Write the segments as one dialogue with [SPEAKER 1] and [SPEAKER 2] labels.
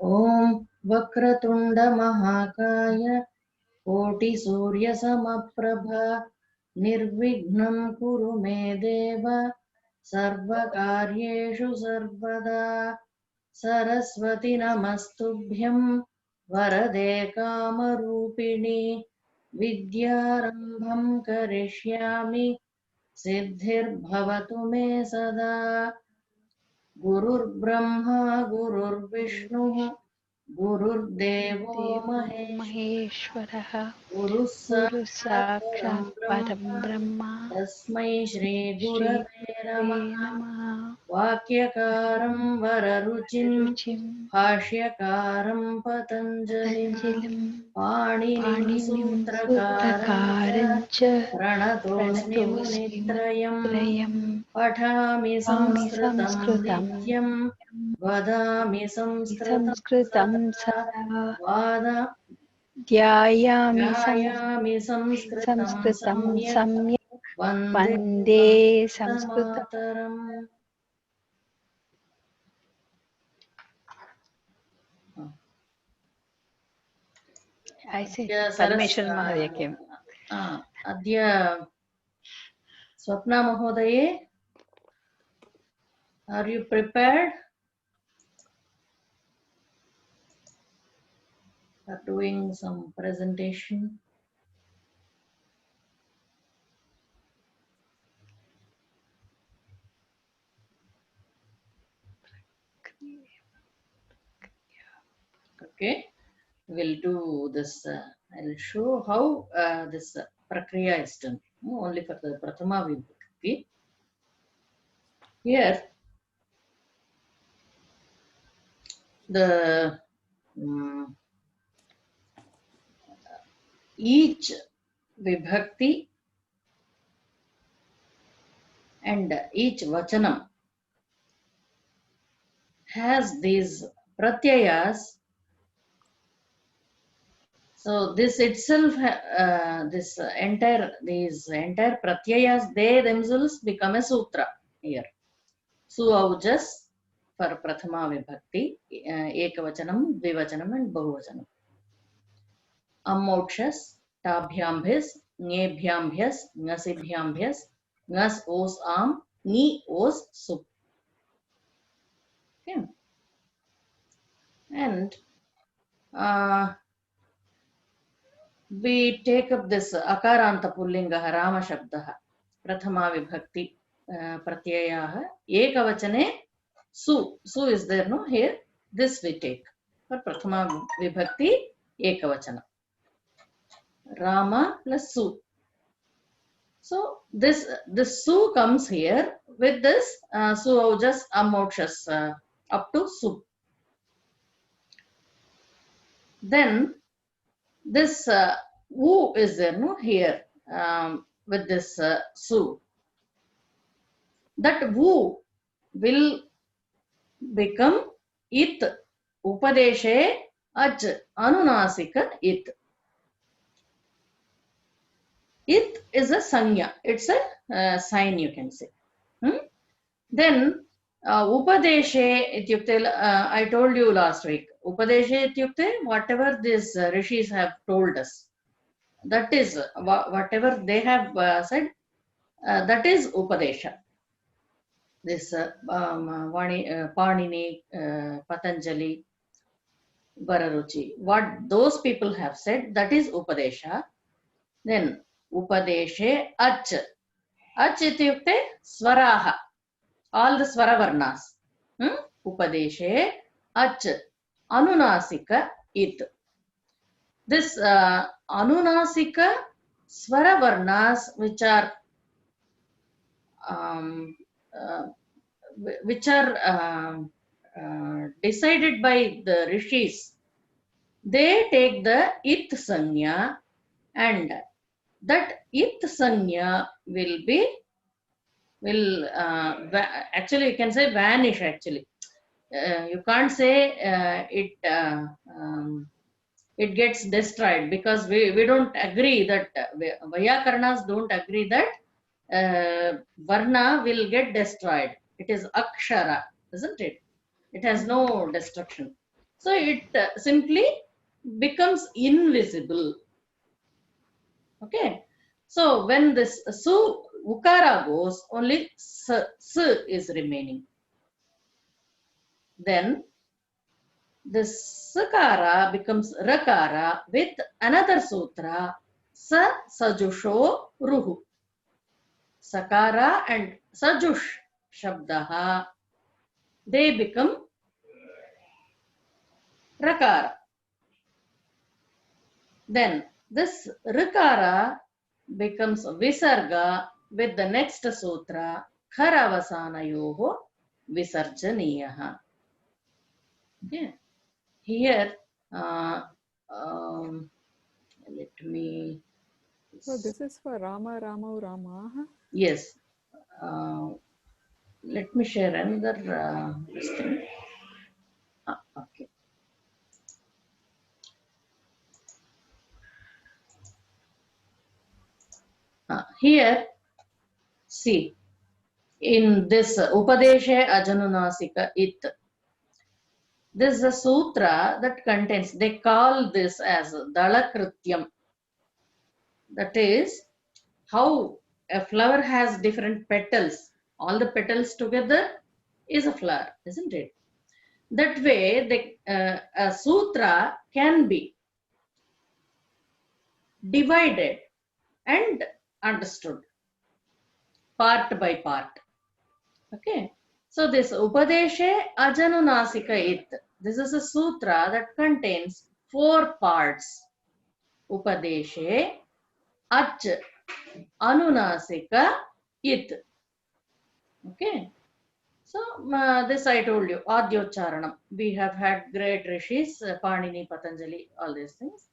[SPEAKER 1] ॐ वक्रतुण्ड महाकाय कोटिसूर्यसमप्रभ निर्विघ्नं कुरु मे देव सर्वकार्येषु सर्वदा सरस्वती नमस्तुभ्यं वरदे कामरूपिणि विद्यारम्भं करिष्यामि सिद्धिर्भवतु मे सदा गुरुर्ब्रह्मा गुरुर्विष्णुः गुरुर्देवो
[SPEAKER 2] देवो
[SPEAKER 1] महेश्वरः
[SPEAKER 2] महेश्वरः
[SPEAKER 1] गुरुः
[SPEAKER 2] गुरुः
[SPEAKER 1] साक्षात् परं
[SPEAKER 2] साक्षात् परं
[SPEAKER 1] ब्रह्म
[SPEAKER 2] ब्रह्म
[SPEAKER 1] तस्मै श्रीगुरवे नमः
[SPEAKER 2] श्रीगुरवे नमः
[SPEAKER 1] वाक्यकारं वररुचिं
[SPEAKER 2] रुचिं
[SPEAKER 1] भाष्यकारं पतञ्जलिं
[SPEAKER 2] पतञ्जलिं
[SPEAKER 1] पाणिनिं
[SPEAKER 2] पाणिनिं
[SPEAKER 1] सूत्रकारं च
[SPEAKER 2] सूत्रकारं च
[SPEAKER 1] प्रणतोऽस्मि
[SPEAKER 2] प्रणतोऽस्मि
[SPEAKER 1] मुनित्रयम्
[SPEAKER 2] मुनित्रयम्
[SPEAKER 1] पठामि
[SPEAKER 2] स्वामि
[SPEAKER 1] संस्कृतं
[SPEAKER 2] संस्कृतं
[SPEAKER 1] नित्यं वदामि संस्कृतं
[SPEAKER 2] संस्कृतं
[SPEAKER 1] सदा
[SPEAKER 2] सदा
[SPEAKER 1] ध्यायामि संस्कृतं
[SPEAKER 2] संस्कृतं
[SPEAKER 1] सम्यक्
[SPEAKER 2] सम्यक्
[SPEAKER 1] वन्दे
[SPEAKER 2] वन्दे संस्कृतं
[SPEAKER 1] मातरम्।
[SPEAKER 2] ऐसे
[SPEAKER 1] अद्य
[SPEAKER 2] परमेश्वर महोदय के
[SPEAKER 1] अद्य स्वप्ना महोदये, आर् यु prepared for doing some presentation? Okay, we'll do this. I'll show how this prakriya is done. Only for the prathama vibhakti. Here, the each vibhakti and each vachanam has these pratyayas. So this itself, these entire pratyayas, they themselves become a sutra here. Su aujas for prathama vibhakti, ekavachanam, dvivachanam and bahuvachanam. Ammokshas, tabhyambhyas, ngebhyambhyas, ngasibhyambhyas, ngas os am, ni os sup. Okay. And we take up this akaranta pullingaha rama shabdaha prathama vibhakti pratyayah ekavachane su is there, no? Here this we take for prathama vibhakti ekavachana rama plus su. So this su comes here with this su aujas amokshas up to su. Then this u is there, no? Here with this su. That vu will become it. Upadeshe aj anunasika it. It is a sanya. It's a sign, you can say. Then upadeshe ityukte, I told you last week. Upadeshe ityukte, whatever these rishis have told us, that is whatever they have said, that is upadesha. This Panini, Patanjali, Vararuchi, what those people have said, that is upadesha. Then upadeshe ach. Ach ityukte swaraha, all the swara varnas. Upadeshe ach anunasika it. This anunasika swara varnas which are decided by the rishis, they take the it sanya, and that it sanya will actually you can say vanish. Actually you can't say it gets destroyed, because we don't agree that Vyakarnas don't agree that varna will get destroyed. It is akshara, isn't it? It has no destruction. So it simply becomes invisible. Okay. So when this su ukara goes, only s is remaining. Then this sakara becomes rakara with another sutra, sa sajusho ruhu. Sakara and sajush shabdaha, they become rakara. Then this rikara becomes visarga with the next sutra, kharavasanayoho visarjaniyaha. Okay. Here, uh, um, let me.
[SPEAKER 3] So this is for Rama, Rama, Rama.
[SPEAKER 1] Yes. Let me share another this thing. Okay. Here, see, in this Upadeshe Ajanunasika It, this is a sutra that contains, they call this as Dalakrityam. That is how a flower has different petals. All the petals together is a flower, isn't it? That way, a sutra can be divided and understood part by part. Okay. So this Upadeshe Ajanunasika It, this is a sutra that contains 4 parts. Upadeshe, Ach, Anunasika, It. Okay. So this I told you, Adyocharanam. We have had great rishis, Panini, Patanjali, all these things.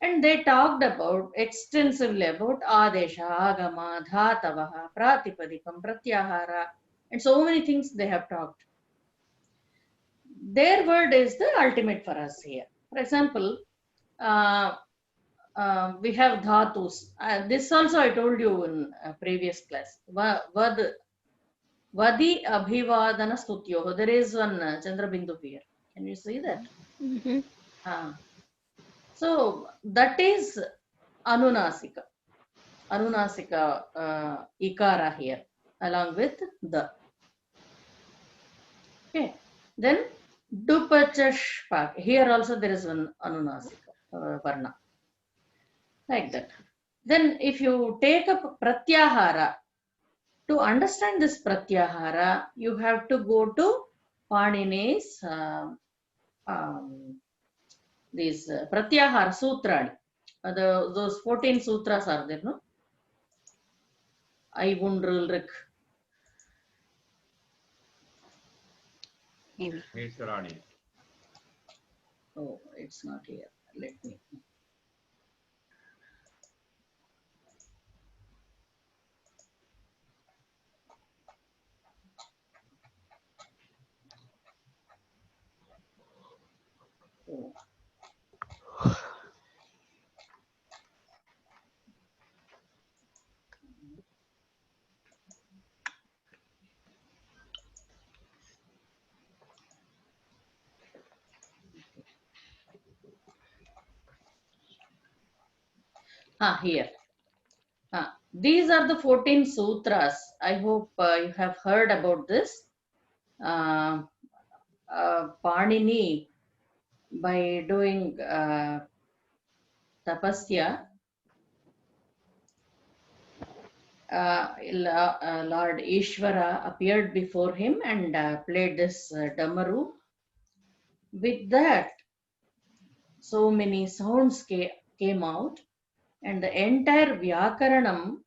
[SPEAKER 1] And they talked about extensively about Adesha, Agama, Dhatavaha, Pratipadikam, Pratyahara, and so many things they have talked. Their word is the ultimate for us here. For example, we have dhatus. This also I told you in a previous class. Vadi abhivadana stutyoho. There is one Chandrabindu here. Can you see that? So that is Anunasika. Anunasika ikara here along with the. Okay. Then Dupachashpak. Here also there is one Anunasika varna. Like that. Then if you take up Pratyahara, to understand this Pratyahara, you have to go to Panini's these Pratyahara Sutrani. Those 14 sutras are there, no? I won't Rik.
[SPEAKER 4] Eswarani.
[SPEAKER 1] Oh, it's not here. Let me. Oh. Here. These are the 14 sutras. I hope you have heard about this. Panini, by doing tapasya, Lord Ishvara appeared before him and played this damaru. With that, so many sounds came out, and the entire Vyakaranam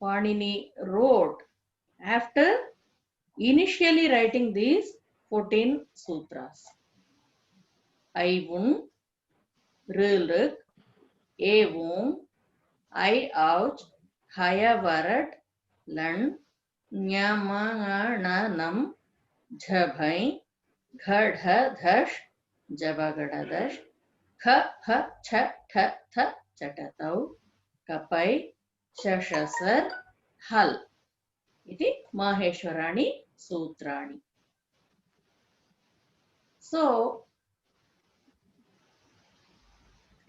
[SPEAKER 1] Panini wrote after initially writing these 14 sutras. Aivun, Rilrik, Evum, I ouch, Hayavarat, Lan, Nyamanganam, Jhabhai, Ghadha Dhash, Jabagada Kha Ha Cha Tha Tha Chatatau, Kapai, Shashasar, Hal. Iti Maheshwarani Sutrani. So,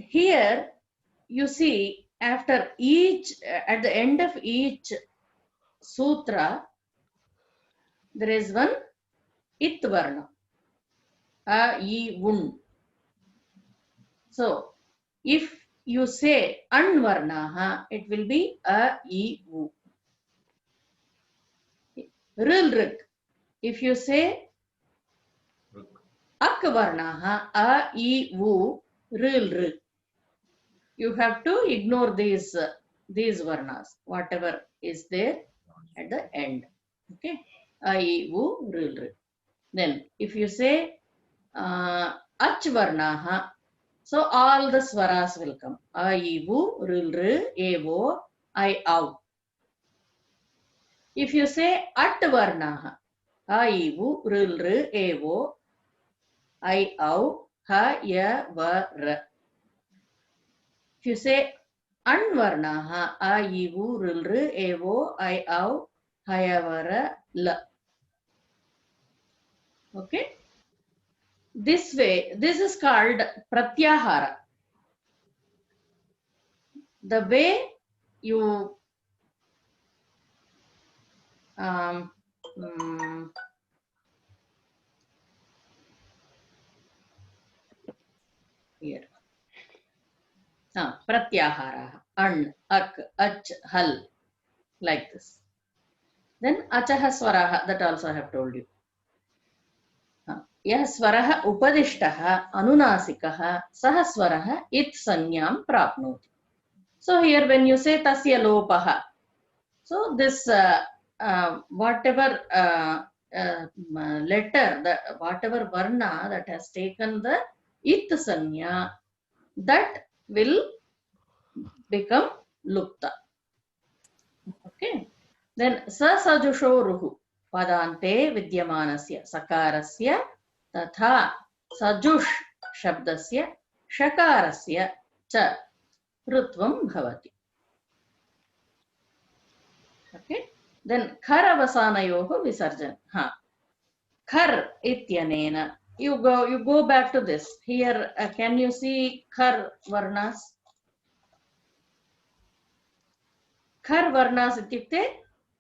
[SPEAKER 1] here you see after each, at the end of each sutra, there is one it varna, a, I, un. So if you say anvarnaha, it will be a, I, u. Ril, rik. If you say akvarnaha, a, I, u, ril, rik. You have to ignore these varnas, whatever is there at the end. Okay, a, I, u, ril, rik. Then if you say ach varnaha, so all the swaras will come. A, I, u, ril, ri, e, o, I, au. If you say at varnaha, a, I, u, ril, ri, e, o, I, au, ha, ya, va, ra. If you say anvarnaha, a, I, u, ril, ri, e, o, I, au, ha, ya, va, ra, la. Okay. This way, this is called pratyahara. The way you here. Pratyahara, an, ak, ach, hal, like this. Then achaha swaraha, that also I have told you. यः स्वरः उपदिष्टः अनुनासिकः सः स्वरः इत् संज्ञां प्राप्नोति. So here when you say tasya lopah, so this whatever letter, whatever varna that has taken the it sanya, that will become lupta. Okay. Then sasajusho ruhu padante vidyamanasya sakarasya तथा सजुष शब्दस्य शकारस्य च ऋत्वं भवति. Okay. Then खर अवसानयोः विसर्जन. खर इत्यनेन you go back to this. Here can you see खर varnas? खर varnas इत्युक्ते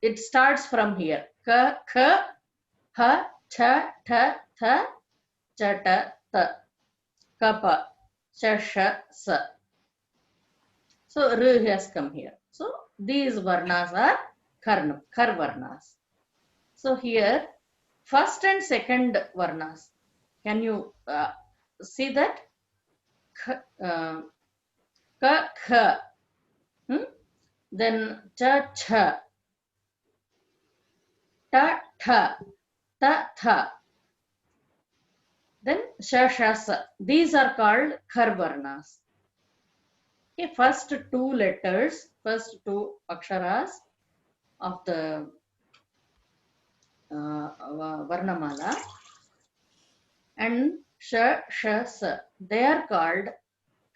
[SPEAKER 1] it starts from here. क, ख, ह, छ, ठ, थ, chata, ta, kapa, chasha, sa. So r has come here. So these varnas are khar varnas. So here first and second varnas. Can you see that? Ka, kha, then cha, cha, ta, tha, ta, tha. Then shashasa. These are called khar varnas. Okay, first two letters, first two aksharas of the varnamala and sha, sha, sa. They are called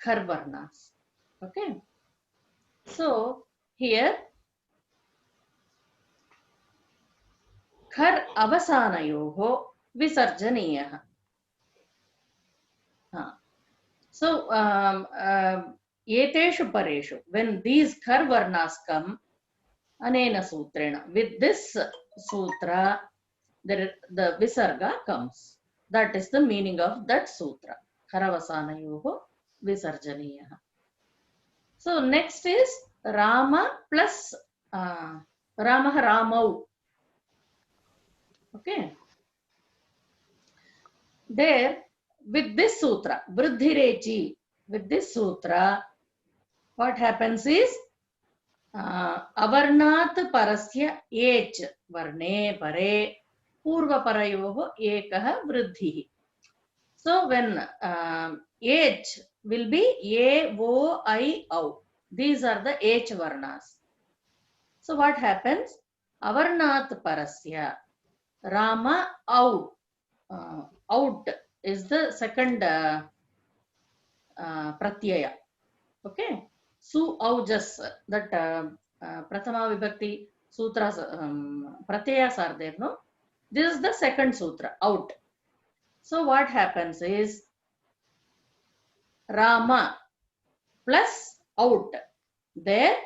[SPEAKER 1] khar varnas. Okay. So here khar avasanayoho visarjaniyah. So eteshu pareshu, when these khar varnas come, anena sutrena, with this sutra the visarga comes. That is the meaning of that sutra. Kharavasanayoho visarjaniyah. So next is Rama plus Ramah Ramau. Okay. There with this sutra, Vriddhirechi, with this sutra, what happens is avarnat parasya ech varne pare purva parayoho ekah vriddhi. So when ech will be a, o, I, au. These are the h varnas. So what happens? Avarnat parasya Rama out. Out is the second pratyaya. Okay. Su aujas, that prathama vibhakti sutras, pratyayas are there, no? This is the second sutra, out. So what happens is Rama, plus out. There,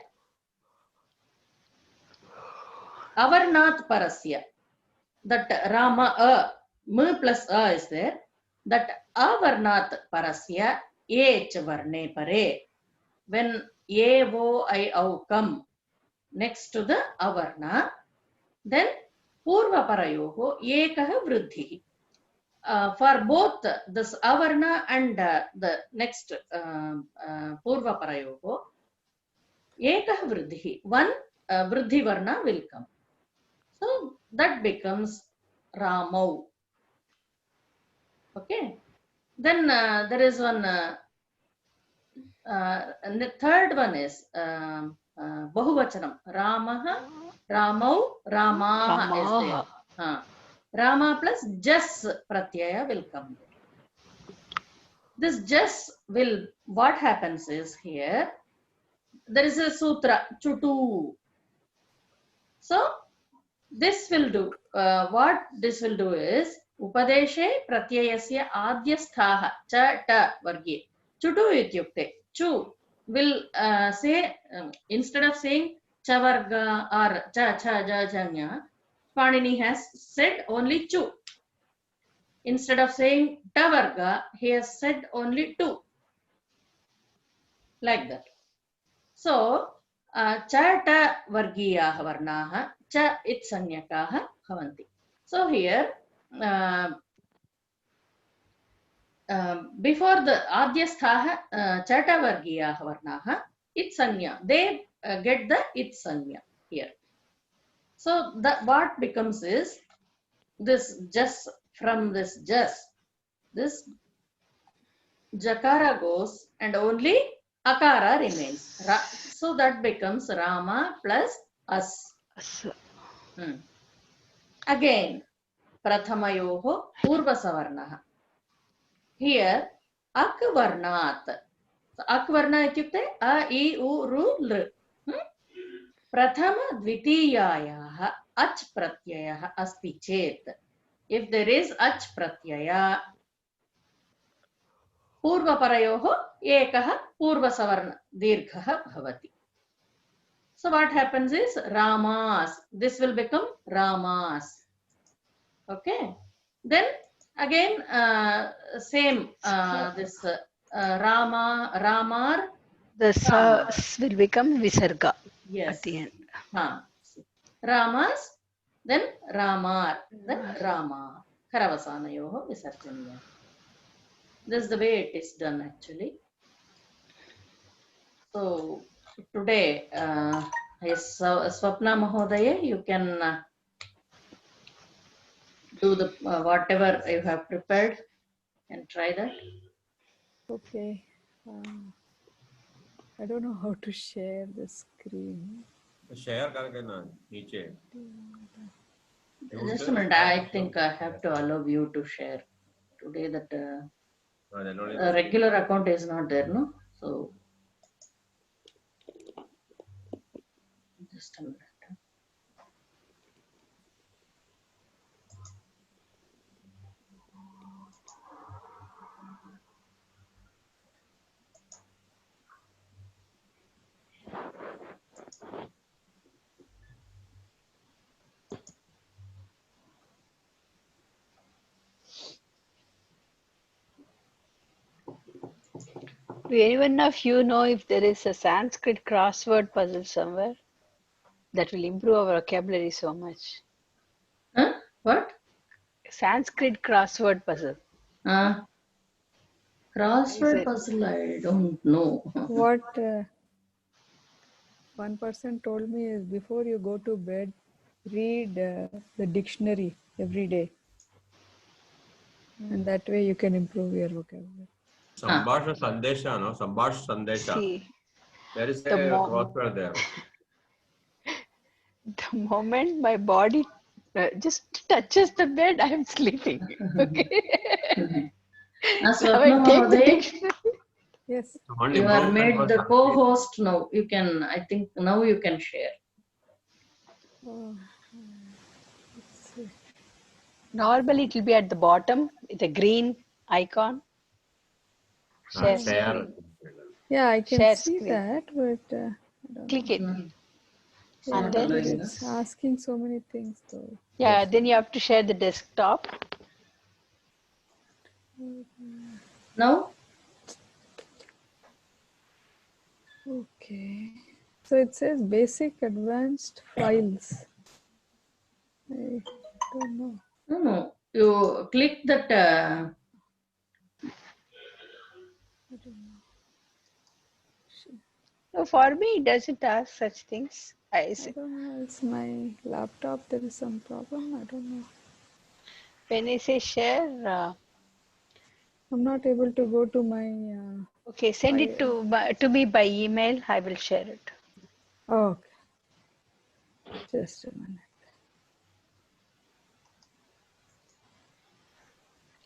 [SPEAKER 1] avarnat parasya. That Rama, m plus a is there. That avarnat parasya, h varne pare. When a, o, I, au come next to the avarna, then purva parayoho ekah vruddhi. For both this avarna and the next purva parayoho, ekah vruddhi, one vruddhi varna will come. So that becomes Ramau. Okay. Then there is one, and the third one is Bahuvachanam. Ramaha, Ramau, Ramaha is there. Rama plus jas pratyaya will come there. This jas will, what happens is here, there is a sutra, chutu. So this will do, what this will do is, Upadeshe pratyayasya adyasthaha cha ta vargye. Chutu ityukte. Chu will say, instead of saying cha varga or cha cha ja janya, Panini has said only chu. Instead of saying ta varga, he has said only tu. Like that. So, cha ta vargiyaha varnaha cha itsanyakaha bhavanti. So here, before the adyasthaha chata vargiyaha varnaha, itsanya, they get the itsanya here. So what becomes is, this just from this just, this jakara goes and only akara remains. So that becomes Rama plus as. Again, prathamayoho purvasavarnaha. Here, akvarnat. So, akvarna ityukte a, I, u, ru, lr. Prathama dvitiyayaha ach pratyayah asti chet. If there is ach pratyaya, पूर्वपरयोः एकः पूर्वसवर्ण दीर्घः भवति. So what happens is Ramas. This will become Ramas. Okay. Then again same this Rama, Ramar.
[SPEAKER 2] The s will become Visarga
[SPEAKER 1] Yes.
[SPEAKER 2] at the end.
[SPEAKER 1] Ramas, then Ramar, then Rama. Karavasanayoho visarjaniya. This is the way it is done actually. So today, yes, Swapna Mahodaya, you can do the whatever you have prepared and try that.
[SPEAKER 3] Okay. I don't know how to share the screen.
[SPEAKER 4] Share करके ना नीचे.
[SPEAKER 1] Just a minute, I think I have to allow you to share today. That regular account is not there, no? So just a minute.
[SPEAKER 2] Do anyone of you know if there is a Sanskrit crossword puzzle somewhere that will improve our vocabulary so much?
[SPEAKER 1] Huh? What?
[SPEAKER 2] Sanskrit crossword puzzle.
[SPEAKER 1] Crossword puzzle, I don't know.
[SPEAKER 3] What one person told me is before you go to bed, read the dictionary every day. And that way you can improve your vocabulary.
[SPEAKER 4] Sambhashna Sandesha, no? Sambhashna Sandesha.
[SPEAKER 2] See,
[SPEAKER 4] There is a
[SPEAKER 2] the
[SPEAKER 4] crossword there.
[SPEAKER 2] The moment my body just touches the bed, I am sleeping. Okay. Now I take the dictionary.
[SPEAKER 3] Yes.
[SPEAKER 1] You are made the co-host now. You can, I think now you can share.
[SPEAKER 3] Let's see.
[SPEAKER 2] Normally it will be at the bottom with a green icon. Share.
[SPEAKER 4] Share.
[SPEAKER 3] Yeah, I can
[SPEAKER 2] Share
[SPEAKER 3] see
[SPEAKER 2] screen.
[SPEAKER 3] that, but I don't
[SPEAKER 2] Click
[SPEAKER 3] know.
[SPEAKER 2] it.
[SPEAKER 1] It's
[SPEAKER 3] Yeah,
[SPEAKER 2] And
[SPEAKER 1] not
[SPEAKER 2] then
[SPEAKER 3] but
[SPEAKER 1] allowing
[SPEAKER 3] it's
[SPEAKER 1] us.
[SPEAKER 3] asking so many things though.
[SPEAKER 2] yeah, then you have to share the desktop.
[SPEAKER 1] Now,
[SPEAKER 3] Okay. So it says basic advanced files. I don't know.
[SPEAKER 1] no. You click that.
[SPEAKER 2] So for me, it doesn't ask such things.
[SPEAKER 3] I don't know. It's my laptop. There is some problem. I don't know.
[SPEAKER 2] When I say share,
[SPEAKER 3] I'm not able to go to my.
[SPEAKER 2] okay, send it to me by email. I will share it.
[SPEAKER 3] Oh, okay. Just a minute.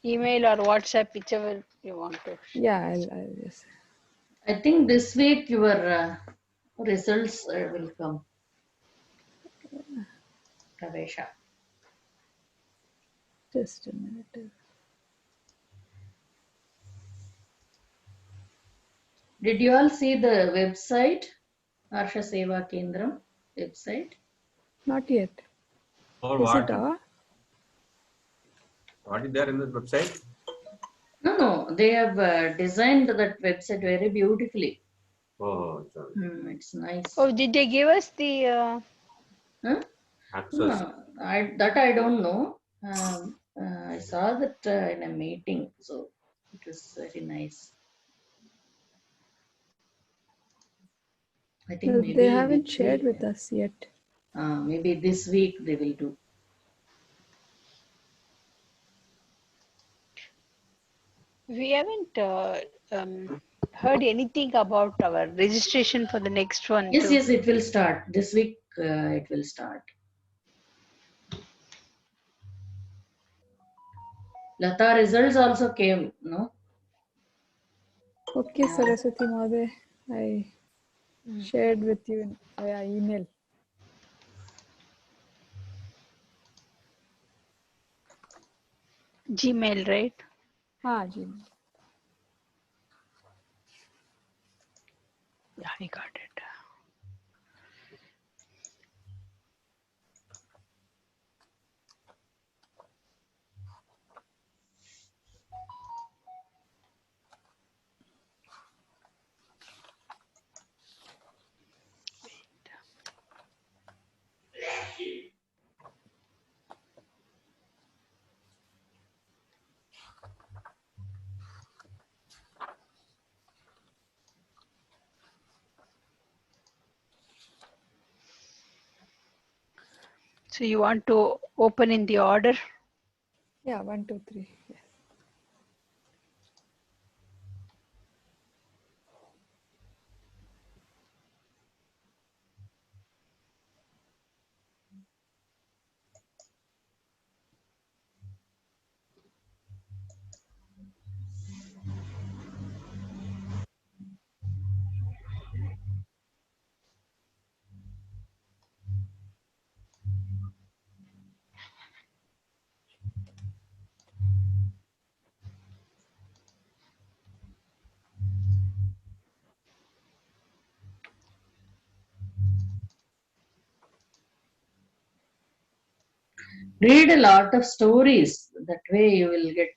[SPEAKER 2] Email or WhatsApp, whichever you want to.
[SPEAKER 3] Yeah, I'll just.
[SPEAKER 1] I think this week your results will come, Pravesha.
[SPEAKER 3] Just a minute.
[SPEAKER 1] Did you all see the website, Harsha Seva Kendram website?
[SPEAKER 3] Not yet.
[SPEAKER 4] Or
[SPEAKER 3] Is
[SPEAKER 4] what?
[SPEAKER 3] it on?
[SPEAKER 4] What is there in this website?
[SPEAKER 1] No, they have designed that website very beautifully.
[SPEAKER 4] Oh, sorry.
[SPEAKER 1] It's nice.
[SPEAKER 2] Oh, did they give us the?
[SPEAKER 1] Huh?
[SPEAKER 4] Access.
[SPEAKER 1] No, I don't know. I saw that in a meeting, so it was very nice. I think
[SPEAKER 3] No, they
[SPEAKER 1] maybe
[SPEAKER 3] haven't shared with us yet.
[SPEAKER 1] maybe this week they will do.
[SPEAKER 2] We haven't heard anything about our registration for the next one
[SPEAKER 1] Yes,
[SPEAKER 2] too.
[SPEAKER 1] yes, it will start this week. It will start. Lata results also came, no?
[SPEAKER 3] Okay, Saraswati Mother, I shared with you via email.
[SPEAKER 2] Gmail, right?
[SPEAKER 3] Gmail.
[SPEAKER 2] Yeah, I got it. So you want to open in the order?
[SPEAKER 3] Yeah, 1, 2, 3. Yes.
[SPEAKER 1] Read a lot of stories. That way you will get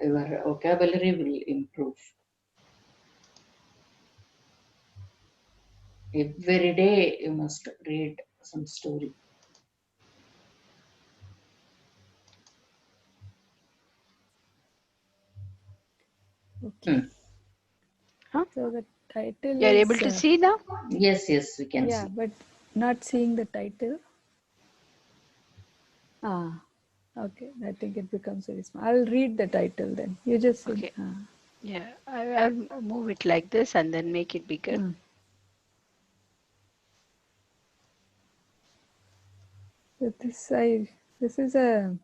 [SPEAKER 1] your vocabulary will improve. Every day you must read some story.
[SPEAKER 3] Okay.
[SPEAKER 2] Huh?
[SPEAKER 3] So the title
[SPEAKER 2] You're
[SPEAKER 3] is.
[SPEAKER 2] able to see now?
[SPEAKER 1] Yes, we can
[SPEAKER 3] Yeah,
[SPEAKER 1] see.
[SPEAKER 3] but not seeing the title. Okay. I think it becomes very small. I'll read the title then. You just see.
[SPEAKER 2] Okay. Yeah, I'll move it like this and then make it bigger.
[SPEAKER 3] So this is a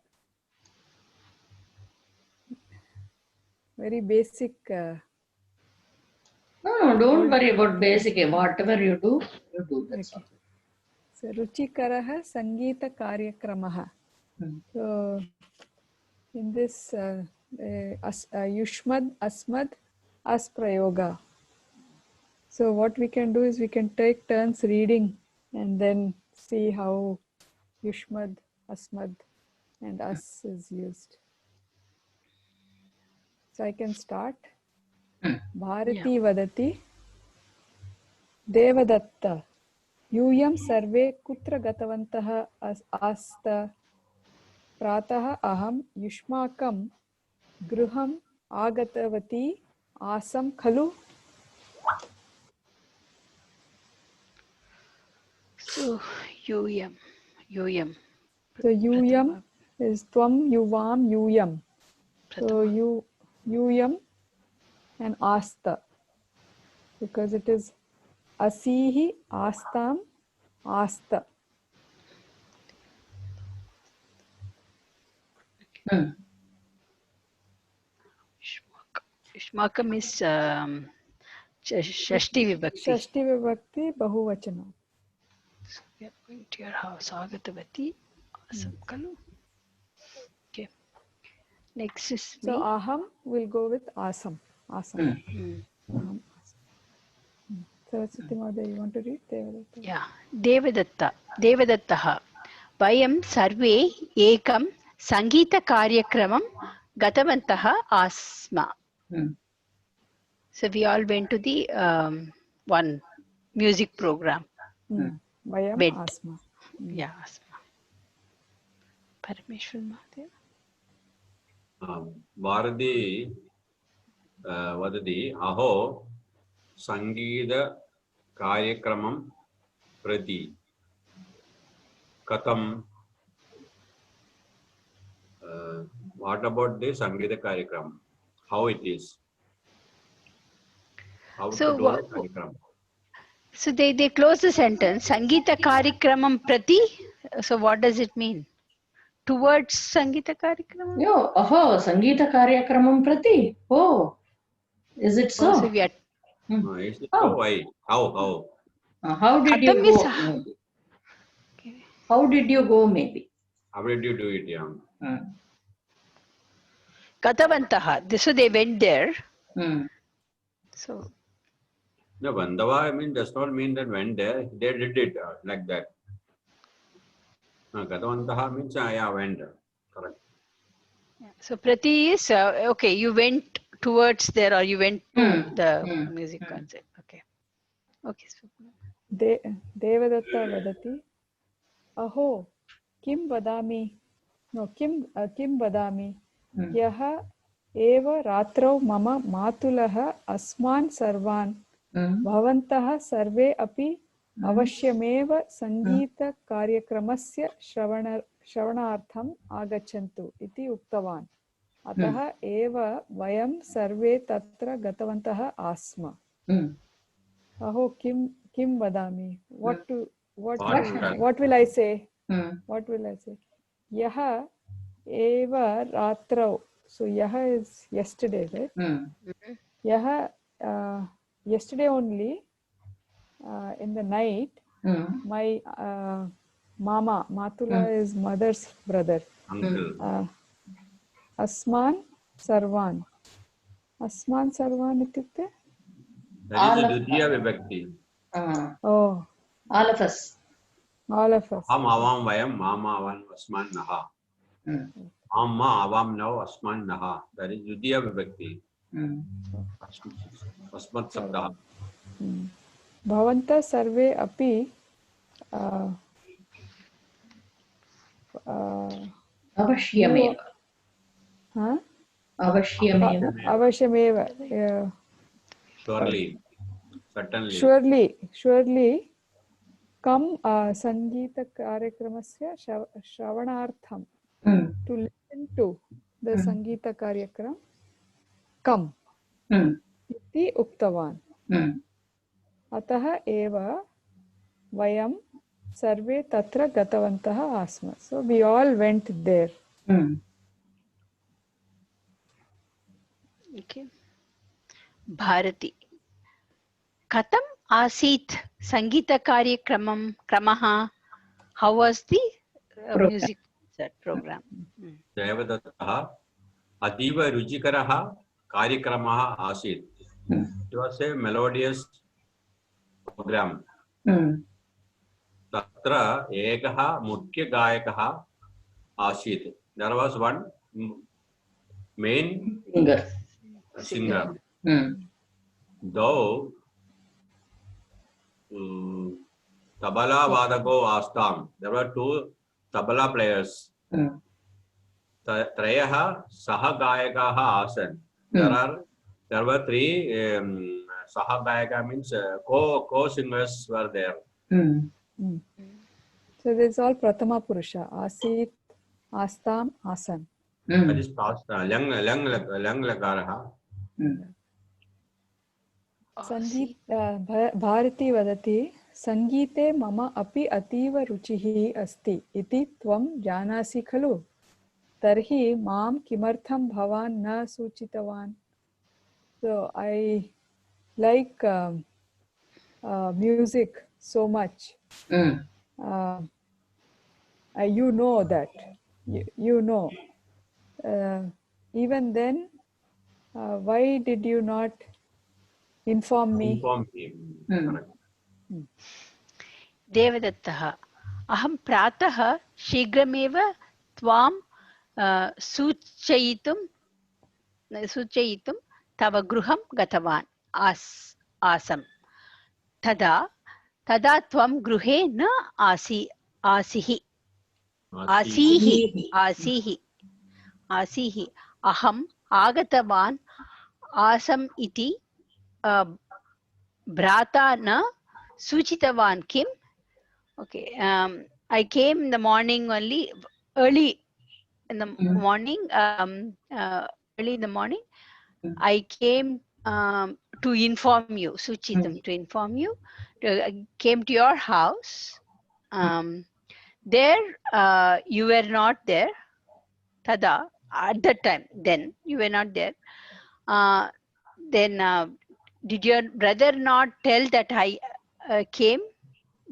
[SPEAKER 3] very basic.
[SPEAKER 1] No, don't worry about basic. Whatever you do, that's all.
[SPEAKER 3] Okay. So Ruchikaraha Sangeeta Karyakramaha. So in this Yushmad Asmad as prayoga. So what we can do is we can take turns reading and then see how Yushmad, Asmad and As is used. So I can start. Bharati vadati Devadatta यूयं सर्वे कुत्र गतवन्तः आस्त प्रातः अहं युष्माकं गृहम् आगतवती आसं खलु.
[SPEAKER 2] So यूयं
[SPEAKER 3] So यूयं is त्वं युवां यूयं. So यूयं and asta because it is asihi astam asta.
[SPEAKER 2] Yushmakam is Shashti Vibhakti.
[SPEAKER 3] Shashti Vibhakti Bahuvachana.
[SPEAKER 2] So we are going to your house. Agatavati Asam Kalu. Okay. Next is me.
[SPEAKER 3] So aham will go with asam. Asam. Aham. Saraswati Mother, you want to read Devadatta?
[SPEAKER 2] Yeah. Devadattaha. Vayam sarve ekam Sangeeta karyakramam gatavantaha asma. So we all went to the one music program.
[SPEAKER 3] Vayam
[SPEAKER 2] Went.
[SPEAKER 3] asma.
[SPEAKER 2] Yeah, asma. Parameshwar Mahadev.
[SPEAKER 4] Bharati vadati aho Sangeeta karyakramam prati katam. What about the Sangeeta karyakram? How it is? How
[SPEAKER 2] So
[SPEAKER 4] to do the karyakram?
[SPEAKER 2] So they close the sentence. Sangeeta karyakramam prati. So what does it mean? Towards Sangeeta karyakramam?
[SPEAKER 1] Yo, aho, Sangeeta karyakramam prati. Oh, is it so?
[SPEAKER 2] Oh, so we are.
[SPEAKER 4] Is it so? Why? How?
[SPEAKER 1] How did you
[SPEAKER 2] Katam
[SPEAKER 1] go?
[SPEAKER 2] is-
[SPEAKER 1] Maybe.
[SPEAKER 2] Okay.
[SPEAKER 1] How did you go? Maybe.
[SPEAKER 4] How did you do it, yeah?
[SPEAKER 2] Gatavantaha. So they went there. So
[SPEAKER 4] No, Vandava does not mean that when there, they did it like that. Gatavantaha means, yeah, went. Correct.
[SPEAKER 2] so prati is okay. You went towards there, or you went to the music concert. Okay. Okay. So,
[SPEAKER 3] Devadatta vadati aho kim vadami kim vadami yah eva ratrau mama matulah asman sarvan bhavantah sarve api avashyameva sangeeta karyakramasya shravanartham agachantu iti uktavan atah eva vayam sarve tatra gatavantah asma. Aho kim vadami. What will I say? What will I say? Yaha eva ratrau. So yaha is yesterday, right? Yaha yesterday only in the night my Matula is mother's brother.
[SPEAKER 4] Uncle.
[SPEAKER 3] Asman Sarvan. Asman Sarvan ityukte?
[SPEAKER 4] That is the Dutiya Vibhakti.
[SPEAKER 3] Oh,
[SPEAKER 1] All of us.
[SPEAKER 3] all of us.
[SPEAKER 4] Am avam vayam mama avam asman naha. Amma avam now asman naha. That is Dutiya Vibhakti. Asmat sabdaha.
[SPEAKER 3] Bhavanta sarve api
[SPEAKER 1] Avashyameva. Avashyameva.
[SPEAKER 3] Avashyameva.
[SPEAKER 4] Surely. Certainly.
[SPEAKER 3] Surely come Sangeeta Karyakramasya Shravanartham. To listen to the Sangeeta Karyakram. Come. Iti uktavan. Atah eva vayam sarve tatra gatavantah asma. So we all went there.
[SPEAKER 2] okay. Bharati. Katam asit Sangeeta karyakramam kramaha. How was the music concert program?
[SPEAKER 4] Devadattaha ativa rujikaraha karyakramah asit. It was a melodious program. Tatra ekaha mukhya Ashit. There was one main singer. Though tabala vadako astam. There were two tabala players. Trayaha sahagayakaha asan. There were three sahagayaka means co-singers were there.
[SPEAKER 3] So this is all Prathama Purusha. Asit, Astam, Asan.
[SPEAKER 4] That is past. Lang lakaraha.
[SPEAKER 3] Sangeet, Bharati vadati, Sangeete mama api ativa ruchihi asti iti tvam janasi khalu. Tarhi mam kimartham bhavan na suchitavan. So I like music so much. You know that. You know. Even then, why did you not inform me?
[SPEAKER 4] Inform him.
[SPEAKER 2] Devadattaha. Aham prataha shigrameva tvam suchayitum tava gruham gatavan asam. Tada tvam gruhe na asihi. Aham agatavan asam iti brata na suchitavan kim. Okay, I came in the morning only, early in the morning, early in the morning, I came to inform you, Suchitam, to inform you. I came to your house. There, you were not there. Tada, at that time, then you were not there. Then, did your brother not tell that I came?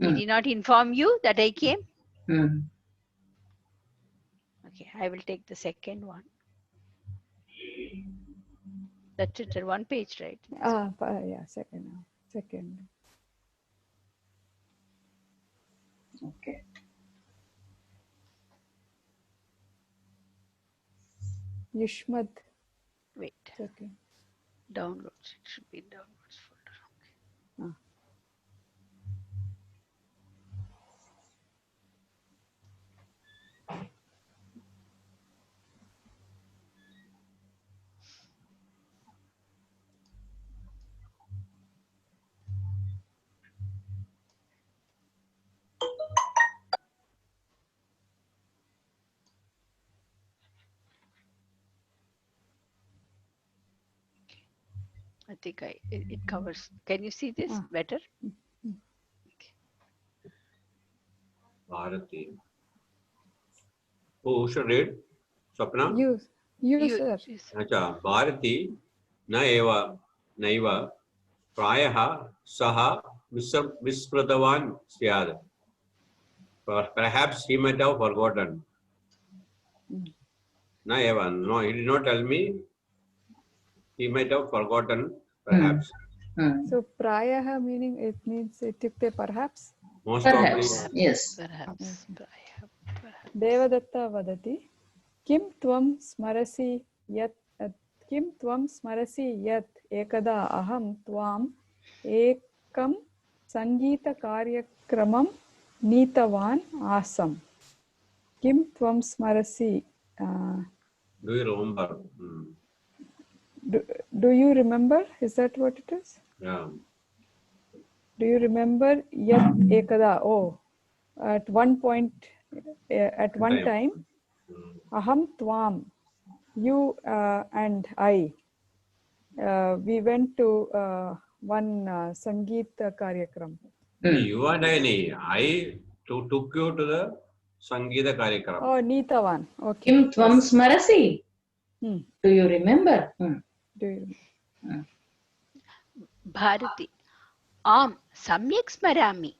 [SPEAKER 2] Did he not inform you that I came? Okay, I will take the second one. That's it, one page, right?
[SPEAKER 3] Yeah, second.
[SPEAKER 1] Okay.
[SPEAKER 3] Yushmad.
[SPEAKER 2] Wait.
[SPEAKER 3] Okay.
[SPEAKER 2] Downloads. It should be downloads folder. Okay. I think it covers. Can you see this better? Okay.
[SPEAKER 4] Bharati. Who should read? Swapna?
[SPEAKER 3] You sir.
[SPEAKER 4] Acha, Bharati naiva prayaha saha vispradavan syad. Perhaps he might have forgotten. Naiva. No, he did not tell me. He might have forgotten, perhaps.
[SPEAKER 3] So prayaha meaning it means ityukte perhaps.
[SPEAKER 4] Most
[SPEAKER 1] Perhaps,
[SPEAKER 4] probably.
[SPEAKER 1] yes.
[SPEAKER 2] Perhaps.
[SPEAKER 3] Devadatta vadati. Kim tvam smarasi yat ekada aham tvam ekam sangeeta karyakramam neetavan asam. Kim tvam smarasi.
[SPEAKER 4] Do you remember?
[SPEAKER 3] Do you remember? Is that what it is?
[SPEAKER 4] Yeah.
[SPEAKER 3] Do you remember yat ekada? Oh, at one point, at one time, aham tvam, you and I, we went to one Sangeet Karyakram.
[SPEAKER 4] You and I took you to the Sangeeta Karyakram.
[SPEAKER 3] Oh, Neetavan. Okay.
[SPEAKER 1] Kim tvam smarasi?
[SPEAKER 3] Do
[SPEAKER 1] you remember?
[SPEAKER 3] Do you remember?
[SPEAKER 2] Bharati. Am samyak smarami.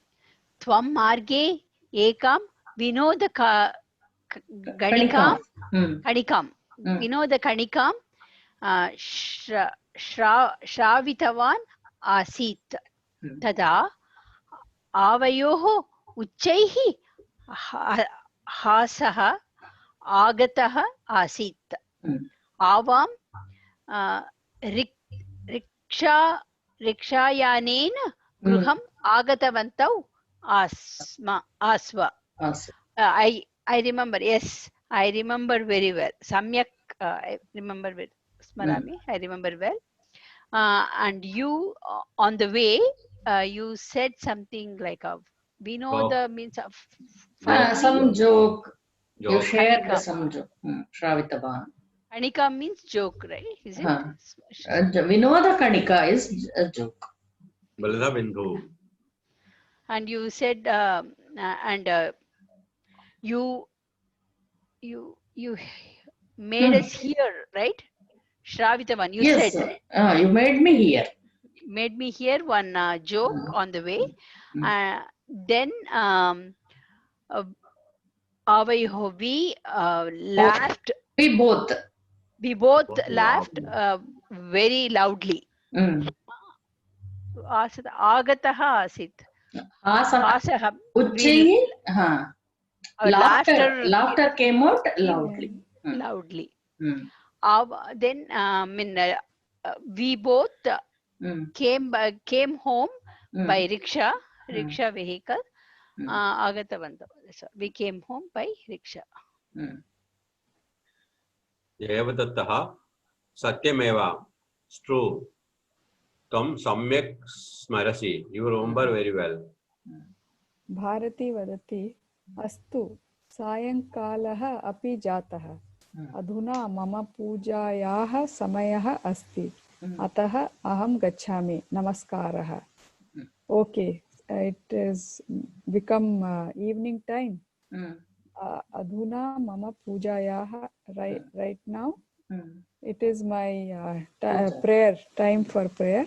[SPEAKER 2] Tvam marge ekam vinoda kanikam. Vinoda kanikam श्रावितवान् आसीत्
[SPEAKER 1] Hmm.
[SPEAKER 2] तदा आवयोः उच्चैः हासः आगतः आसीत्
[SPEAKER 1] Hmm.
[SPEAKER 2] आवां रिक्षायानेन गृहम् आगतवन्तौ आस्व.
[SPEAKER 1] Awesome.
[SPEAKER 2] I remember, yes, I remember very well. Samyak, I remember well. Smarami, I remember well. And you, on the way, you said something like Vinoda means of funny.
[SPEAKER 1] Some joke. You
[SPEAKER 4] Joke.
[SPEAKER 1] shared
[SPEAKER 2] Kanika.
[SPEAKER 1] some joke. Shravitavan.
[SPEAKER 2] Kanika means joke, right? Is it?
[SPEAKER 1] Vinoda Kanika is a joke.
[SPEAKER 4] Balada Bindu.
[SPEAKER 2] And you said, you made us hear, right? Shravitavan, you
[SPEAKER 1] Yes,
[SPEAKER 2] said.
[SPEAKER 1] you made me hear.
[SPEAKER 2] Made me hear one joke on the way.
[SPEAKER 1] Mm.
[SPEAKER 2] Then we laughed.
[SPEAKER 1] We both.
[SPEAKER 2] We both
[SPEAKER 4] Both
[SPEAKER 2] laughed very loudly.
[SPEAKER 1] Mm.
[SPEAKER 2] Agataha asit.
[SPEAKER 1] Hasah.
[SPEAKER 2] Hasah.
[SPEAKER 1] Uchchi. Laughter came out loudly.
[SPEAKER 2] Loudly.
[SPEAKER 1] Mm.
[SPEAKER 2] Then we both came home by rickshaw vehicle. Agatavanta. We came home by rickshaw.
[SPEAKER 4] Devadattaha Satyameva. It's true. Tam Samyak Smarasi. You remember very well.
[SPEAKER 3] Bharati vadati astu सायंकालः अपि जातः अधुना मम पूजायाः समयः अस्ति अतः अहं गच्छामि नमस्कारः. Okay, it is become evening time. Adhuna mama pujayaha, right now. It is my prayer time for prayer.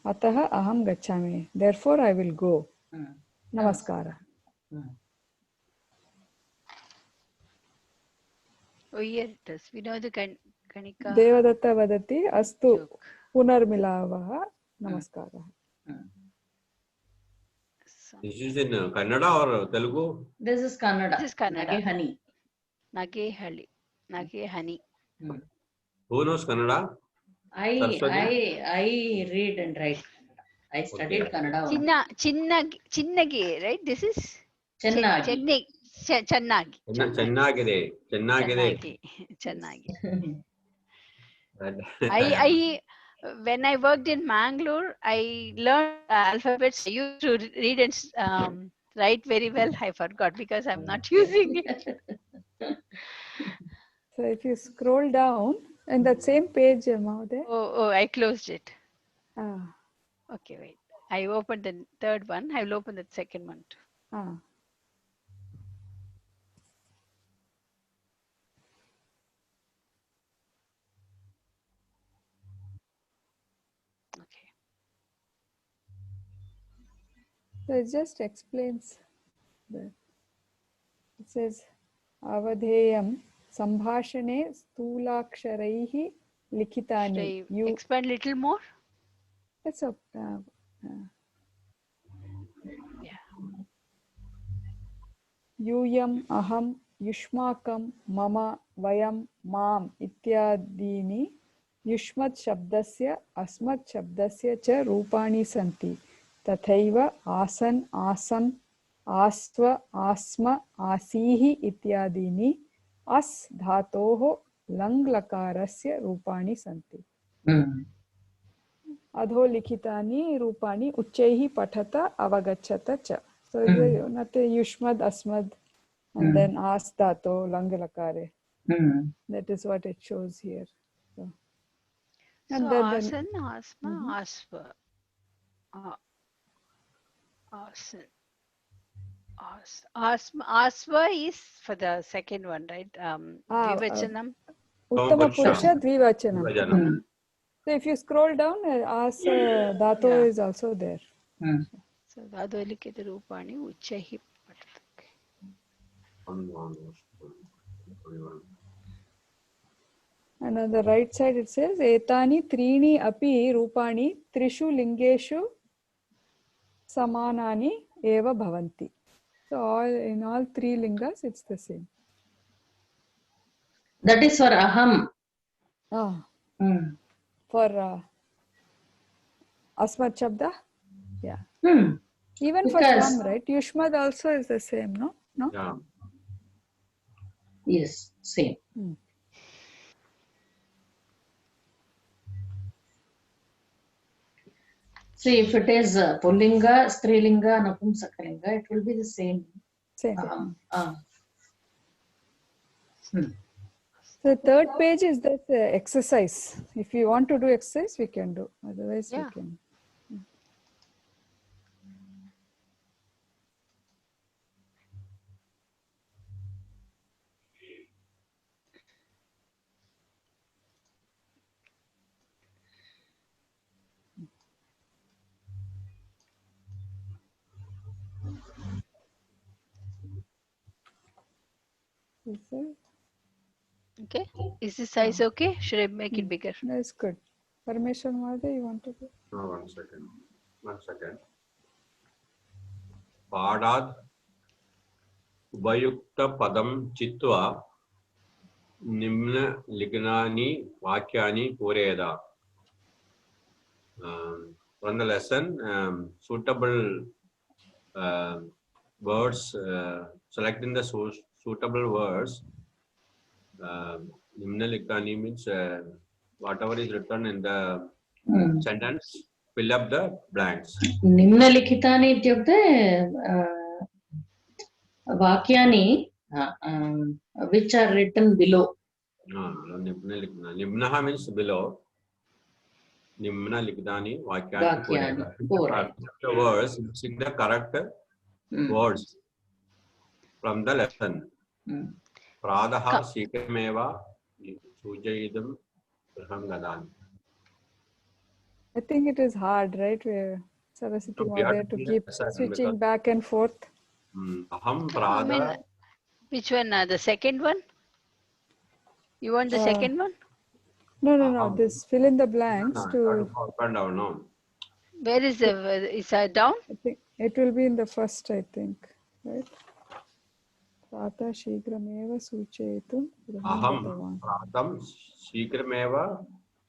[SPEAKER 3] Ataha aham gachami. Therefore I will go. Namaskara.
[SPEAKER 2] Oh, here it is. We know the Kanika.
[SPEAKER 3] Devadatta vadati astu punarmilavaha namaskara.
[SPEAKER 4] This is in Kannada or Telugu?
[SPEAKER 1] This is Kannada.
[SPEAKER 2] This is Kannada.
[SPEAKER 1] Nagehani.
[SPEAKER 2] Nagehani.
[SPEAKER 4] Who knows Kannada?
[SPEAKER 1] I read and write. I studied Kannada.
[SPEAKER 2] Chinnagi, right? This is
[SPEAKER 1] Chennagi.
[SPEAKER 2] Chennagi.
[SPEAKER 4] Chennagi.
[SPEAKER 2] When I worked in Mangalore, I learned alphabets. I used to read and write very well. I forgot because I'm not using it.
[SPEAKER 3] So if you scroll down in that same page, Mahoday.
[SPEAKER 2] Oh, I closed it.
[SPEAKER 3] Ah.
[SPEAKER 2] Okay, wait. I opened the third one. I will open the second one too.
[SPEAKER 3] Ah.
[SPEAKER 2] Okay.
[SPEAKER 3] So it just explains that. It says, Avadheyam sambhashane stulaksharaih likhitani.
[SPEAKER 2] You expand a little more?
[SPEAKER 3] It's a यूयम अहम युष्माकं मम वयं माम इत्यादीनि युष्मत् शब्दस्य अस्मत् शब्दस्य च रूपाणि सन्ति. तथैव आसन् आसम् आस्व आस्म आसीः इत्यादीनि अस् धातोः लङ् लकारस्य रूपाणि सन्ति. अधोलिखितानि रूपाणि उच्चैः पठत अवगच्छत च. So nothing yushmad, asmad, and then as dhato, lang lakare. That is what it shows here. So
[SPEAKER 2] asan, asma, asva. Asan. Asva is for the second one, right? Dvivachanam.
[SPEAKER 3] Uttama Purusha Dvivachanam. So if you scroll down, as dhato is also there.
[SPEAKER 2] So Dhadolikita Rupani Uchahi Patak.
[SPEAKER 3] And on the right side it says etani trini api rupani trishu lingeshu samanani eva bhavanti. So in all three lingas it's the same.
[SPEAKER 1] That is for aham.
[SPEAKER 3] Ah,
[SPEAKER 1] Hmm.
[SPEAKER 3] for asmat shabda, yeah. Even for
[SPEAKER 1] Because
[SPEAKER 3] tvam, right? Yushmad also is the same, no? No?
[SPEAKER 4] Yeah.
[SPEAKER 1] yes, same. See, if it is Pullinga, Strilinga, Napumsakalinga, it will be the same.
[SPEAKER 3] Same.
[SPEAKER 1] So
[SPEAKER 3] the third page is that exercise. If you want to do exercise, we can do. Otherwise, we can.
[SPEAKER 2] Okay. Is this size okay? Should I make it bigger?
[SPEAKER 3] That's good. Parmeshwar Mahade, you want to do?
[SPEAKER 4] No, 1 second. 1 second. Padad Ubayukta Padam Chitva Nimna Lignani Vakyani Pureda. From the lesson, suitable words, selecting the suitable words. Nimna Lignani means whatever is written in the sentence, fill up the blanks.
[SPEAKER 1] निम्नलिखितानि इत्युक्ते वाक्यानि which are written below.
[SPEAKER 4] Nimnaha means below. Nimna likdani vakyani
[SPEAKER 1] Vakyani.
[SPEAKER 4] the words using the correct words from the lesson. Pradaha sikrameva sujayidam graham gadani.
[SPEAKER 3] I think it is hard, right? Saraswati Mahade to keep switching back and forth.
[SPEAKER 4] Aham prada.
[SPEAKER 2] Which one? The second one? You want the second one?
[SPEAKER 3] No. This fill in the blanks to.
[SPEAKER 4] Up and down, no.
[SPEAKER 2] Where is the? Is that down?
[SPEAKER 3] I think it will be in the first. I think, right? Prata shigrameva suchetum.
[SPEAKER 4] Aham pratam shikrameva.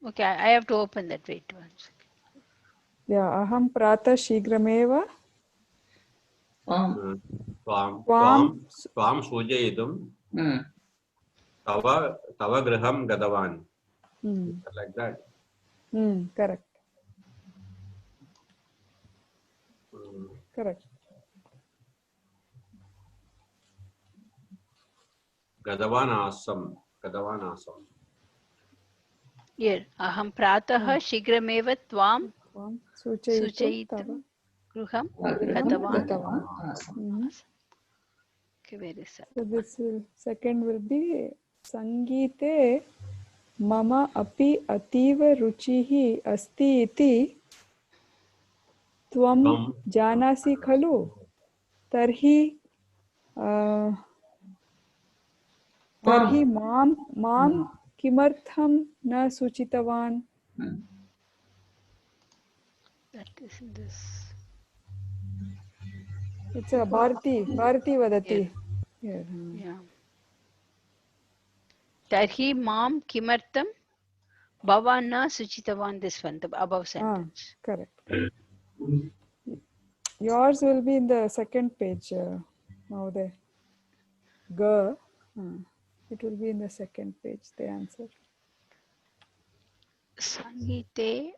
[SPEAKER 2] Okay, I have to open that. Wait one second.
[SPEAKER 3] Yeah, aham prata shigrameva.
[SPEAKER 4] Tvam sujayidum. Tava graham gadavan. Like that.
[SPEAKER 3] Correct. Correct.
[SPEAKER 4] Gadavan asam.
[SPEAKER 2] Here, aham pratah shigrameva tvam suchayitam gruham gatavan. Okay, where is that?
[SPEAKER 3] So this second will be Sangeete mama api ativa ruchihi asti iti tvam janasi khalu tarhi mam kimartham na suchitavan.
[SPEAKER 2] That is this.
[SPEAKER 3] It's a Bharati vadati.
[SPEAKER 2] Yeah. Tarhi mam kimartam bhavana suchitavan. This one, the above sentence.
[SPEAKER 3] Correct. Yours will be in the second page. Now the Ga. It will be in the second page, the answer.
[SPEAKER 2] Sangeete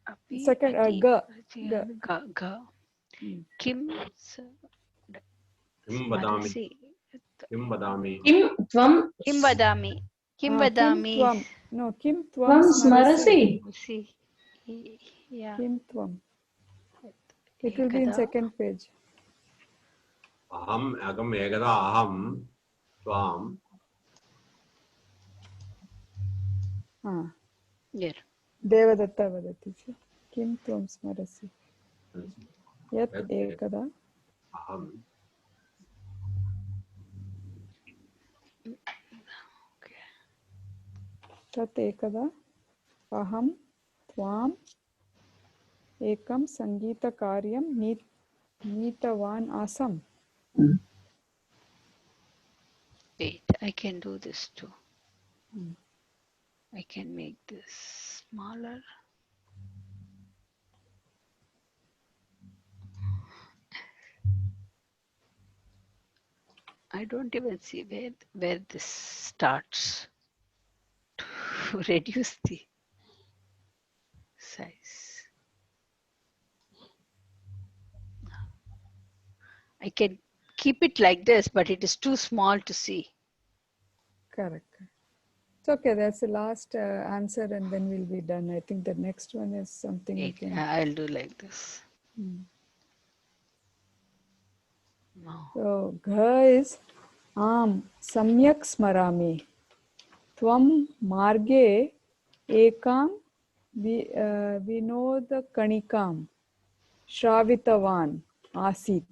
[SPEAKER 2] api
[SPEAKER 3] second
[SPEAKER 2] ga. Kim
[SPEAKER 4] vadami. Kim
[SPEAKER 2] vadami.
[SPEAKER 3] No, Kim tvam
[SPEAKER 1] smarasi.
[SPEAKER 2] Yeah.
[SPEAKER 3] Kim tvam. It will be in second page.
[SPEAKER 4] Aham egada aham tvam.
[SPEAKER 2] Here.
[SPEAKER 3] Devadatta vadati. Kim tvam smarasi. Yat ekada.
[SPEAKER 4] Aham.
[SPEAKER 3] तत् एकदा अहं त्वाम् एकं सङ्गीतकार्यं नीतवान् आसम्.
[SPEAKER 2] Wait, I can do this too. I can make this smaller. I don't even see where this starts to reduce the size. I can keep it like this, but it is too small to see.
[SPEAKER 3] Correct. It's okay. That's the last answer, and then we'll be done. I think the next one is something we
[SPEAKER 2] Wait,
[SPEAKER 3] can.
[SPEAKER 2] I'll do like this. No.
[SPEAKER 3] So, gha is samyak smarami. Tvam marge ekam vinoda kanikam shravitavan asit.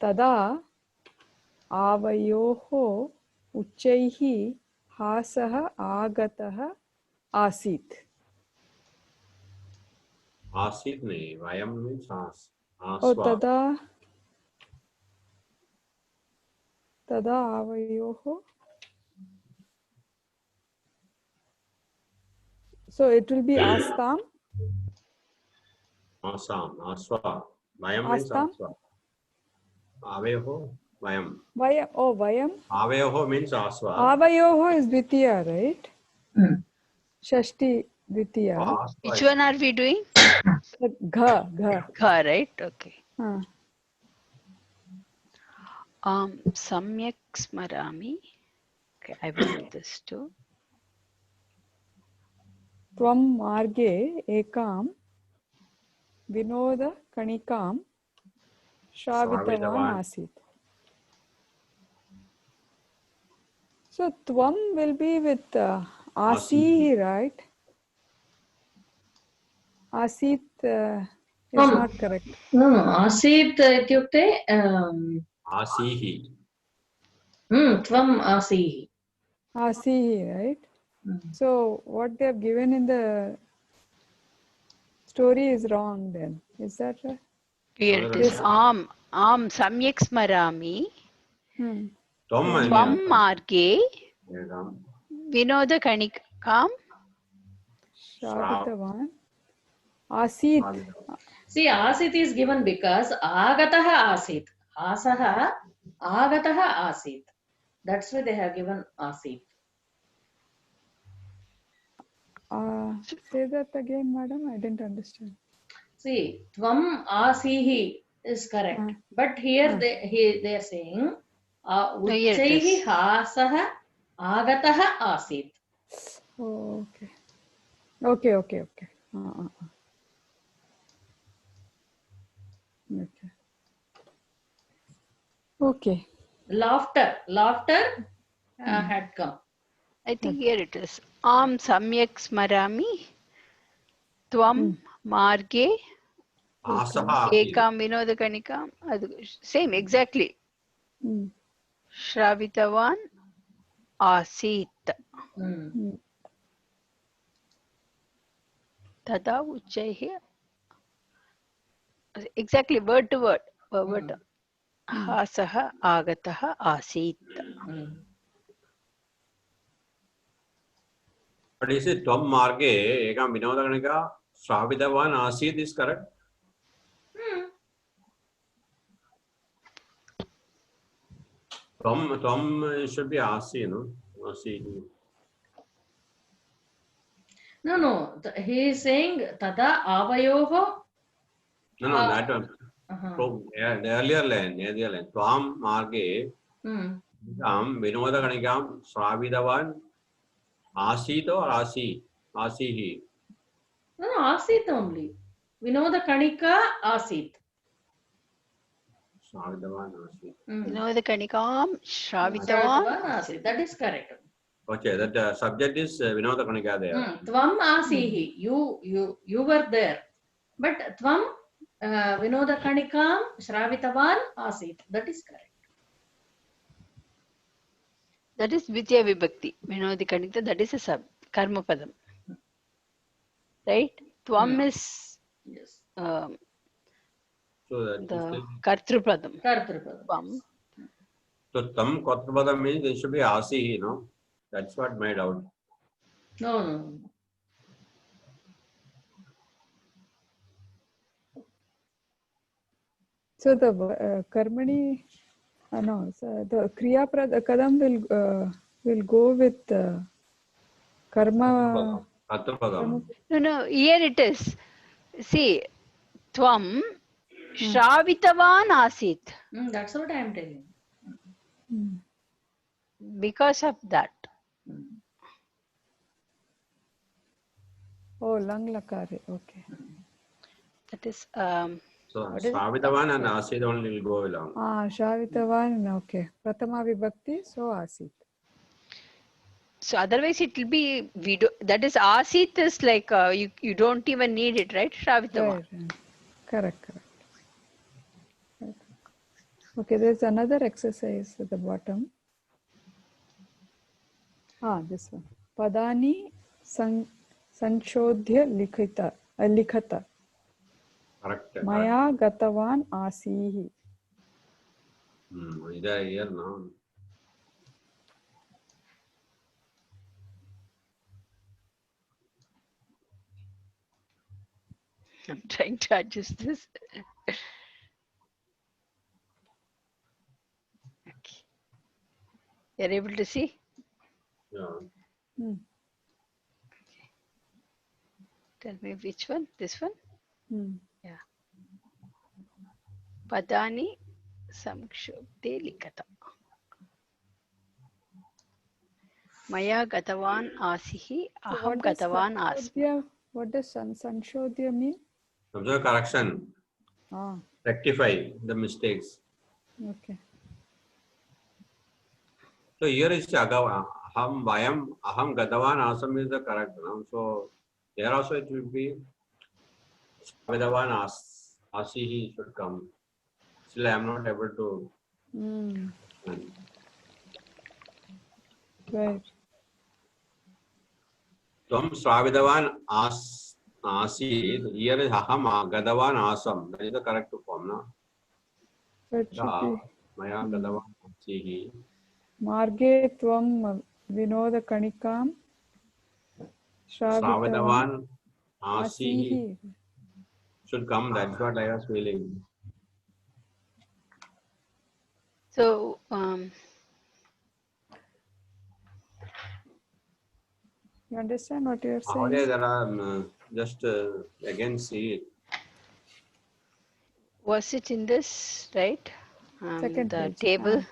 [SPEAKER 3] Tada avayoho uchaihi hasaha agataha asit.
[SPEAKER 4] Asit nahi. Vayam means as.
[SPEAKER 3] Oh,
[SPEAKER 4] Aswa.
[SPEAKER 3] tada avayoho. So it will be astam.
[SPEAKER 4] Asam. Aswa. Vayam means
[SPEAKER 3] Astam?
[SPEAKER 4] aswa. Aveho. Vayam.
[SPEAKER 3] Vayam. Oh, vayam.
[SPEAKER 4] Aveho means aswa.
[SPEAKER 3] Avayoho is Dvitiya, right? Shashti Dvitiya.
[SPEAKER 2] Which one are we doing?
[SPEAKER 3] Gha.
[SPEAKER 2] Gha, right? Okay.
[SPEAKER 3] Huh.
[SPEAKER 2] Samyak smarami. Okay, I will do this too.
[SPEAKER 3] Tvam marge ekam vinoda kanikam shravitavan asit. So tvam will be with asi, right? Asit is not correct.
[SPEAKER 1] No, asit ityukte
[SPEAKER 4] Asihi.
[SPEAKER 1] tvam asihi.
[SPEAKER 3] Asihi, right? So what they have given in the story is wrong then. Is that right?
[SPEAKER 2] Here it is. Samyak smarami. Tvam marge vinoda kanikam
[SPEAKER 3] Shravitavan asit.
[SPEAKER 1] See, asit is given because agataha asit. Asaha agataha asit. That's why they have given asit.
[SPEAKER 3] Say that again, madam. I didn't understand.
[SPEAKER 1] See, tvam asihi is correct. But here they are saying uchaihi hasaha agataha asit.
[SPEAKER 3] Oh, okay. Okay. Okay.
[SPEAKER 1] Laughter had come.
[SPEAKER 2] I think here it is. Samyak smarami. Tvam marge ekam vinoda kanikam. Same, exactly. Shravitavan asit. Tada uchaihi. Exactly, word to word. Hasaha agataha asit.
[SPEAKER 4] But is it Tvam marge ekam vinoda kanika shravitavan asit is correct? Tvam should be asi, no? Asi.
[SPEAKER 1] No. He is saying tada avayoho.
[SPEAKER 4] No, that one. So, the earlier line. Tvam marge ekam vinoda kanikam shravitavan asit or asi? Asihi.
[SPEAKER 1] No, asit only. Vinoda kanika asit.
[SPEAKER 4] Shravitavan asit.
[SPEAKER 2] Vinoda kanikam shravitavan
[SPEAKER 1] asit. That is correct.
[SPEAKER 4] Okay, that subject is Vinoda Kanika there.
[SPEAKER 1] Tvam asihi. You were there. But tvam Vinoda kanikam shravitavan asit. That is correct.
[SPEAKER 2] That is Dvitiya Vibhakti. Vinodi Kanika, that is a karma padam. Right? Tvam is
[SPEAKER 1] Yes.
[SPEAKER 4] So that
[SPEAKER 2] the kartrupadam.
[SPEAKER 1] Kartrupadam.
[SPEAKER 2] Tvam.
[SPEAKER 4] so tam Kartrupadam means it should be Asi, you know. That's what my doubt.
[SPEAKER 1] No, no, no.
[SPEAKER 3] So the karmani, no, so the kriya kadam will go with karma.
[SPEAKER 4] Kartrupadam.
[SPEAKER 2] No, here it is. See, tvam shravitavan asit.
[SPEAKER 1] That's what I am telling.
[SPEAKER 2] Because of that.
[SPEAKER 3] Oh, lang lakare. Okay.
[SPEAKER 2] That is
[SPEAKER 4] So
[SPEAKER 2] what is it?
[SPEAKER 4] Savitavan and Asid only will go along.
[SPEAKER 3] Shavitavan. Okay. Pratama vibhakti. So asit.
[SPEAKER 2] So otherwise it will be that is asit is like you don't even need it, right? Shravitavan.
[SPEAKER 3] Right. Correct. Right. Okay, there's another exercise at the bottom. This one. Padani sanchodhya likhata.
[SPEAKER 4] Correct.
[SPEAKER 3] Maya gatavan asihi.
[SPEAKER 4] Is there here now?
[SPEAKER 2] I'm trying to adjust this. Okay. You're able to see?
[SPEAKER 4] Yeah.
[SPEAKER 2] Tell me which one? This one? Yeah. Padani samkshubde likata. Maya gatavan asihi aham gatavan asmi.
[SPEAKER 3] What does Sanshodhya mean?
[SPEAKER 4] Observe correction. Rectify the mistakes.
[SPEAKER 3] Okay.
[SPEAKER 4] So here is Aham Vayam Aham Gadavan Asam is the correct now. So there also it will be Vedavan Asihi should come. Still I am not able to.
[SPEAKER 3] Right.
[SPEAKER 4] Tvam Sravidavan Asi. Here is Aham Gadavan Asam. That is the correct form. No?
[SPEAKER 3] That should be
[SPEAKER 4] Maya Gadavan Asihi.
[SPEAKER 3] Marge tvam vinoda kanikam
[SPEAKER 4] Sravadavan Asihi
[SPEAKER 3] asihi.
[SPEAKER 4] should come. That's what I was feeling.
[SPEAKER 2] So
[SPEAKER 3] You understand what you are saying?
[SPEAKER 4] Nowadays there are just again see it.
[SPEAKER 2] was it in this, right?
[SPEAKER 3] Second
[SPEAKER 2] the
[SPEAKER 3] page.
[SPEAKER 2] table.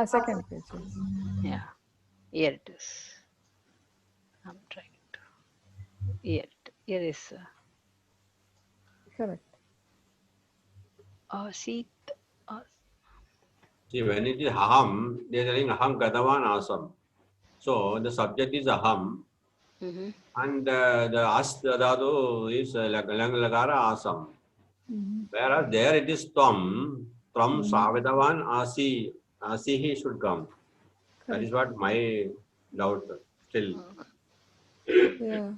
[SPEAKER 3] Second page. Yes.
[SPEAKER 2] Yeah. Here it is. I'm trying to. Here is
[SPEAKER 3] Correct.
[SPEAKER 2] asit.
[SPEAKER 4] See, when it is Aham, they are telling Aham Gadavan Asam. So the subject is Aham and the Asdadu is Lagara Asam. Whereas there it is Tvam Savidavan Asihi should come. That is what my doubt still.
[SPEAKER 3] Yeah.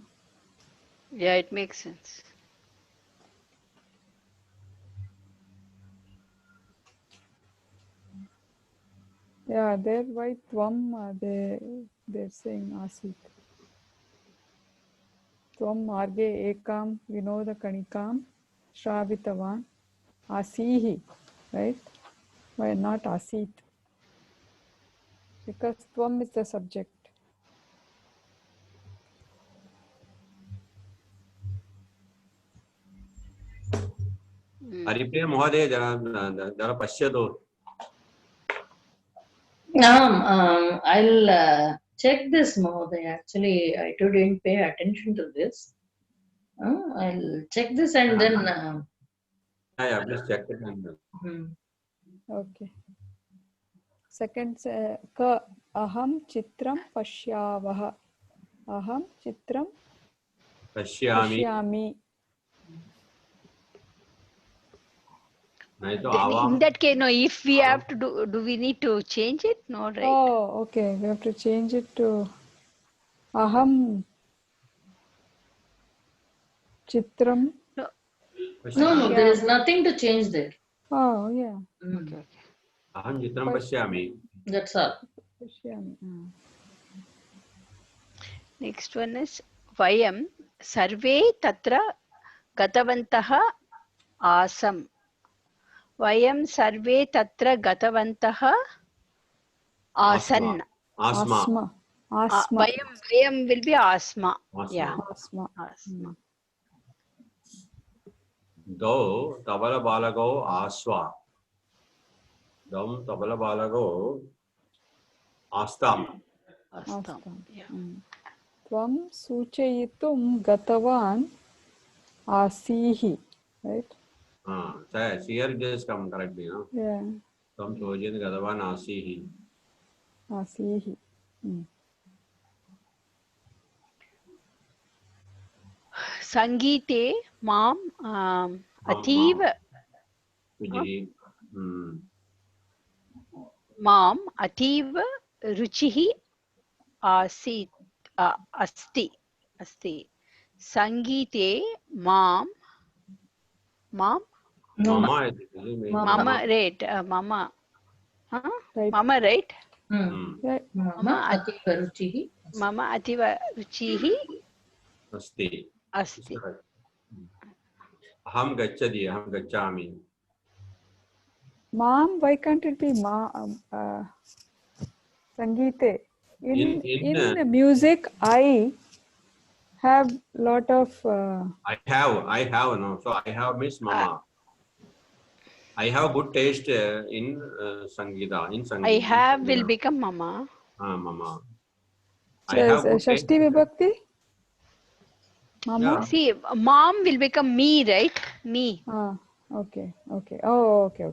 [SPEAKER 2] Yeah, it makes sense.
[SPEAKER 3] Yeah, there by tvam they're saying asit. Tvam marge ekam vinoda kanikam shravitavan asihi, right? Why not asit? Because tvam is the subject.
[SPEAKER 4] Haripriya Mohoday, there are Pashyado.
[SPEAKER 1] I'll check this, Mahoday. Actually, I too didn't pay attention to this. I'll check this and then.
[SPEAKER 4] Yeah, please check it. And,
[SPEAKER 3] Okay. Second, ka aham chitram pashyavaha. Aham chitram pashyami.
[SPEAKER 2] In that case, no, if we have to do we need to change it? No, right?
[SPEAKER 3] Oh, okay. We have to change it to Aham Chitram.
[SPEAKER 1] No, there is nothing to change there.
[SPEAKER 3] Oh, yeah.
[SPEAKER 2] Okay, okay.
[SPEAKER 4] Aham chitram pashyami.
[SPEAKER 1] That's all.
[SPEAKER 3] Pashyami.
[SPEAKER 2] Next one is Vayam Sarve Tatra Gatavantah Asam. Vayam Sarve Tatra Gatavantah Asan.
[SPEAKER 4] Asma.
[SPEAKER 3] Asma.
[SPEAKER 2] Vayam will be Asma.
[SPEAKER 4] Asma.
[SPEAKER 2] Yeah.
[SPEAKER 3] Asma.
[SPEAKER 2] Asma.
[SPEAKER 4] Dau tabala balago aswa. Dam tabala balago astam.
[SPEAKER 2] Astam. Yeah.
[SPEAKER 3] Tvam suchayitum gatavan asihi. Right?
[SPEAKER 4] Here it is come correctly, no?
[SPEAKER 3] Yeah.
[SPEAKER 4] Tam sojan gadavan asihi.
[SPEAKER 3] Asihi.
[SPEAKER 2] Sangite Mam Ativa
[SPEAKER 4] Vijay.
[SPEAKER 2] Mam Ativa Ruchihi Asit Asti. Sangite Mam
[SPEAKER 1] No.
[SPEAKER 4] Mama.
[SPEAKER 2] Mama right Mama. Huh?
[SPEAKER 3] Right.
[SPEAKER 2] Mama right?
[SPEAKER 3] Right.
[SPEAKER 1] Mama ativa ruchihi.
[SPEAKER 2] Mama Ativa Ruchihi
[SPEAKER 4] Asti.
[SPEAKER 2] Asti.
[SPEAKER 4] Aham gachadi, aham gachami.
[SPEAKER 3] Mom, why can't it be Sangeete? In music, I have lot of.
[SPEAKER 4] I have, no. So I have Miss Mama. I have good taste in Sangeeta. In Sangeeta.
[SPEAKER 2] I have will become Mama.
[SPEAKER 4] Mama. I
[SPEAKER 3] So
[SPEAKER 4] have good
[SPEAKER 3] Shashti
[SPEAKER 4] taste.
[SPEAKER 3] Vibhakti? Mama?
[SPEAKER 4] Yeah.
[SPEAKER 2] See, Mom will become me, right? Me.
[SPEAKER 3] Okay. Oh, okay.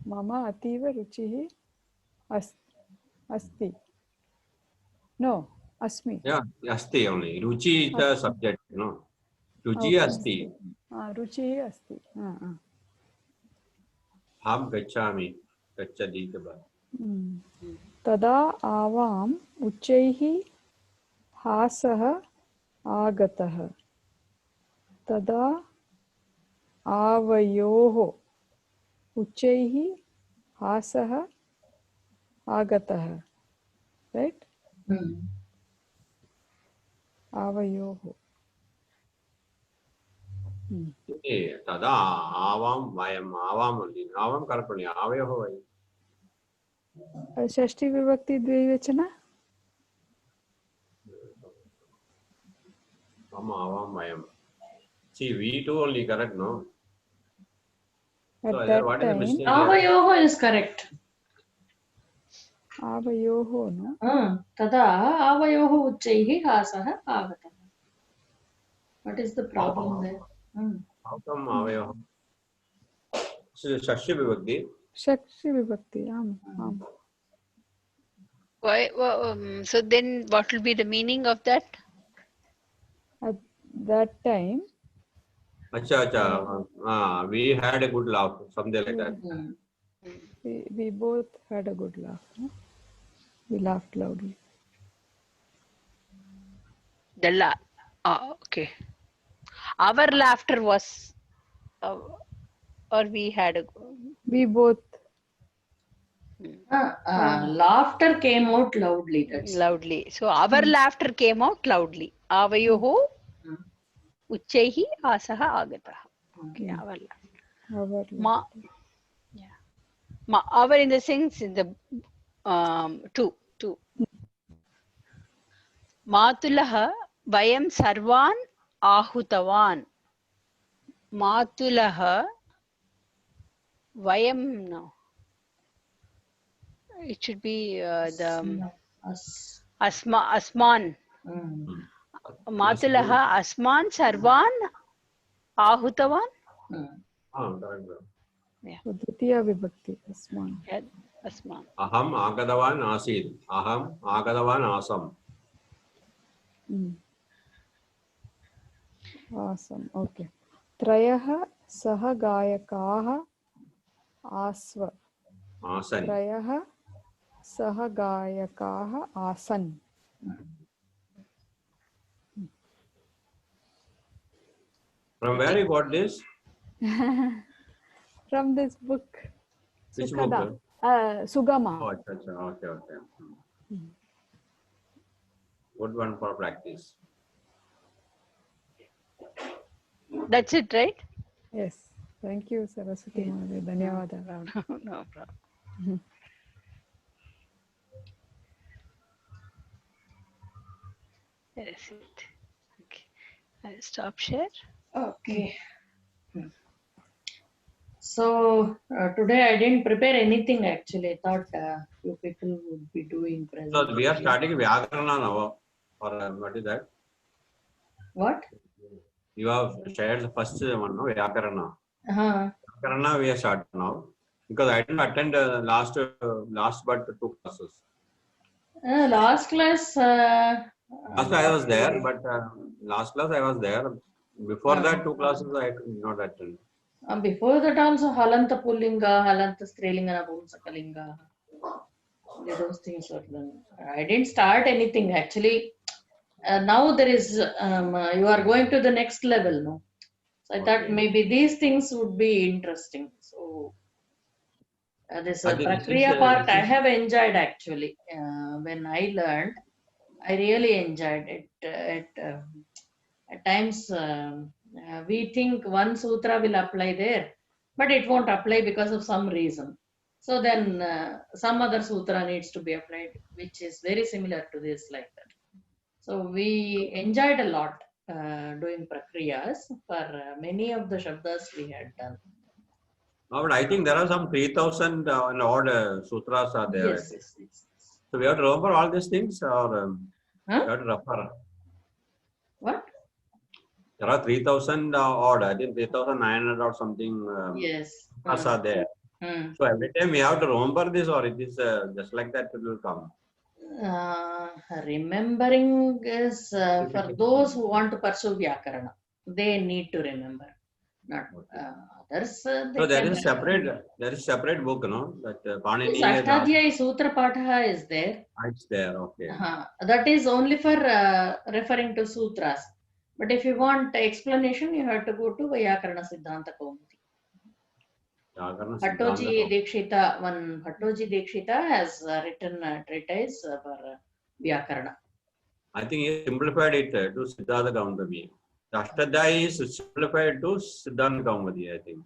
[SPEAKER 3] Mama Ativa Ruchihi Asti. No, Asmi.
[SPEAKER 4] Yeah, Asti only. Ruchi is the subject, no. Ruchi Asti.
[SPEAKER 3] Ruchihi Asti.
[SPEAKER 4] Aham gachami. Gachadi ke baad.
[SPEAKER 3] Tada avam uchaihi hasah agatah. Tada avayoho uchaihi hasah agatah. Right? Avayoho.
[SPEAKER 4] Tada avam vayam. Avam only. Avam correct only. Avayoho vayam.
[SPEAKER 3] Shashti Vibhakti Dvivachana?
[SPEAKER 4] Mama avam vayam. See, we too only correct, no?
[SPEAKER 3] At
[SPEAKER 4] So
[SPEAKER 3] that
[SPEAKER 4] what is the
[SPEAKER 3] time,
[SPEAKER 4] mistake?
[SPEAKER 1] Avayoho is correct.
[SPEAKER 3] Avayoho, no?
[SPEAKER 1] Tada avayoho uchaihi hasah agatah. What is the problem there?
[SPEAKER 4] How come avayoho? Shashti Vibhakti.
[SPEAKER 3] Shakshi Vibhakti,
[SPEAKER 2] Why? So then, what will be the meaning of that?
[SPEAKER 3] At that time,
[SPEAKER 4] Acha. We had a good laugh, something like that.
[SPEAKER 3] we both had a good laugh. No? We laughed loudly.
[SPEAKER 2] Okay. Our laughter was, or we had a.
[SPEAKER 3] We both.
[SPEAKER 1] Laughter came out loudly. That's
[SPEAKER 2] Loudly. So our laughter came out loudly. Avayoho uchaihi asaha agatah. Okay, our laughter. Our in the sense in the two. Matulah vayam sarvan ahutavan. Matulah vayam no. It should be the asman. Matulah asman sarvan ahutavan. Yeah.
[SPEAKER 3] Dvitiya Vibhakti, Asman.
[SPEAKER 2] Yeah, asman.
[SPEAKER 4] Aham agadavan asid. Aham agadavan asam.
[SPEAKER 3] Awesome. Okay. Trayah sahagayakaha asva.
[SPEAKER 4] Asan.
[SPEAKER 3] Trayah sahagayakaha asan.
[SPEAKER 4] From where you got this?
[SPEAKER 3] From this book.
[SPEAKER 4] Which
[SPEAKER 3] Sukhada.
[SPEAKER 4] book?
[SPEAKER 3] Sugama.
[SPEAKER 4] Oh, okay. Good one for practice.
[SPEAKER 2] That's it, right?
[SPEAKER 3] Yes. Thank you, Saraswati. Mahoday. Dhanyavada.
[SPEAKER 2] No problem. That's it. Okay. I'll stop share.
[SPEAKER 1] Okay. So today I didn't prepare anything actually. I thought you people would be doing
[SPEAKER 4] So
[SPEAKER 1] presentation.
[SPEAKER 4] we are starting Vyakarana now. Or what is that?
[SPEAKER 1] What?
[SPEAKER 4] You have shared the first one, no? Vyakarana. Vyakarana we are starting now. Because I didn't attend last but 2 classes.
[SPEAKER 1] Last class.
[SPEAKER 4] Last I was there, but last class I was there. Before that 2 classes I did not attend.
[SPEAKER 1] Before that also Halanta Pullinga, Halanta Strilinga, Pumsakalinga. Those things were done. I didn't start anything actually. Now there is, you are going to the next level, no? So I thought
[SPEAKER 4] Okay.
[SPEAKER 1] maybe these things would be interesting. So this Prakriya part I have enjoyed actually. When I learned, I really enjoyed it. At times, we think one sutra will apply there, but it won't apply because of some reason. So then some other sutra needs to be applied, which is very similar to this, like that. So we enjoyed a lot doing prakriyas for many of the shabdas we had done.
[SPEAKER 4] No, but I think there are some 3,000 and odd sutras are there.
[SPEAKER 1] Yes.
[SPEAKER 4] So we have to remember all these things, or we
[SPEAKER 1] Huh?
[SPEAKER 4] have to refer.
[SPEAKER 1] What?
[SPEAKER 4] There are 3,000 odd. I think 3,900 or something.
[SPEAKER 1] Yes.
[SPEAKER 4] Sutras are there. So every time we have to remember this, or it is just like that it will come.
[SPEAKER 1] Remembering is for those who want to pursue Vyakarana. They need to remember. Not others.
[SPEAKER 4] So there is separate book, no? That Panini.
[SPEAKER 1] Yes, Ashtadhyayi Sutra Patha is there.
[SPEAKER 4] It's there, okay.
[SPEAKER 1] That is only for referring to sutras. But if you want explanation, you have to go to Vyakarana Siddhanta Kaumudi. Bhattoji Dikshita has written a treatise for Vyakarana.
[SPEAKER 4] I think he simplified it to Siddhanta Kaumudi. Ashtadhyayi is simplified to Siddhanta Kaumudi, I think.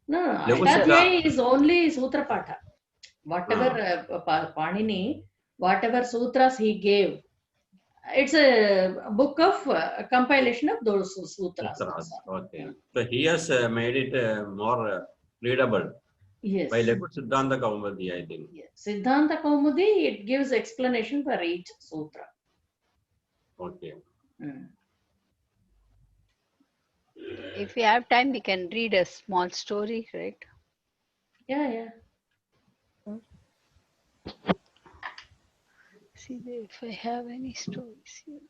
[SPEAKER 1] No, Ashtadhyayi is only Sutra Patha. Whatever Panini, whatever sutras he gave, it's a book of compilation of those sutras.
[SPEAKER 4] Okay. So he has made it more readable.
[SPEAKER 1] Yes.
[SPEAKER 4] By Siddhanta Kaumudi, I think.
[SPEAKER 1] Yes. Siddhanta Kaumudi, it gives explanation for each sutra.
[SPEAKER 4] Okay.
[SPEAKER 2] If we have time, we can read a small story, right?
[SPEAKER 1] Yeah.
[SPEAKER 2] See if I have any stories here.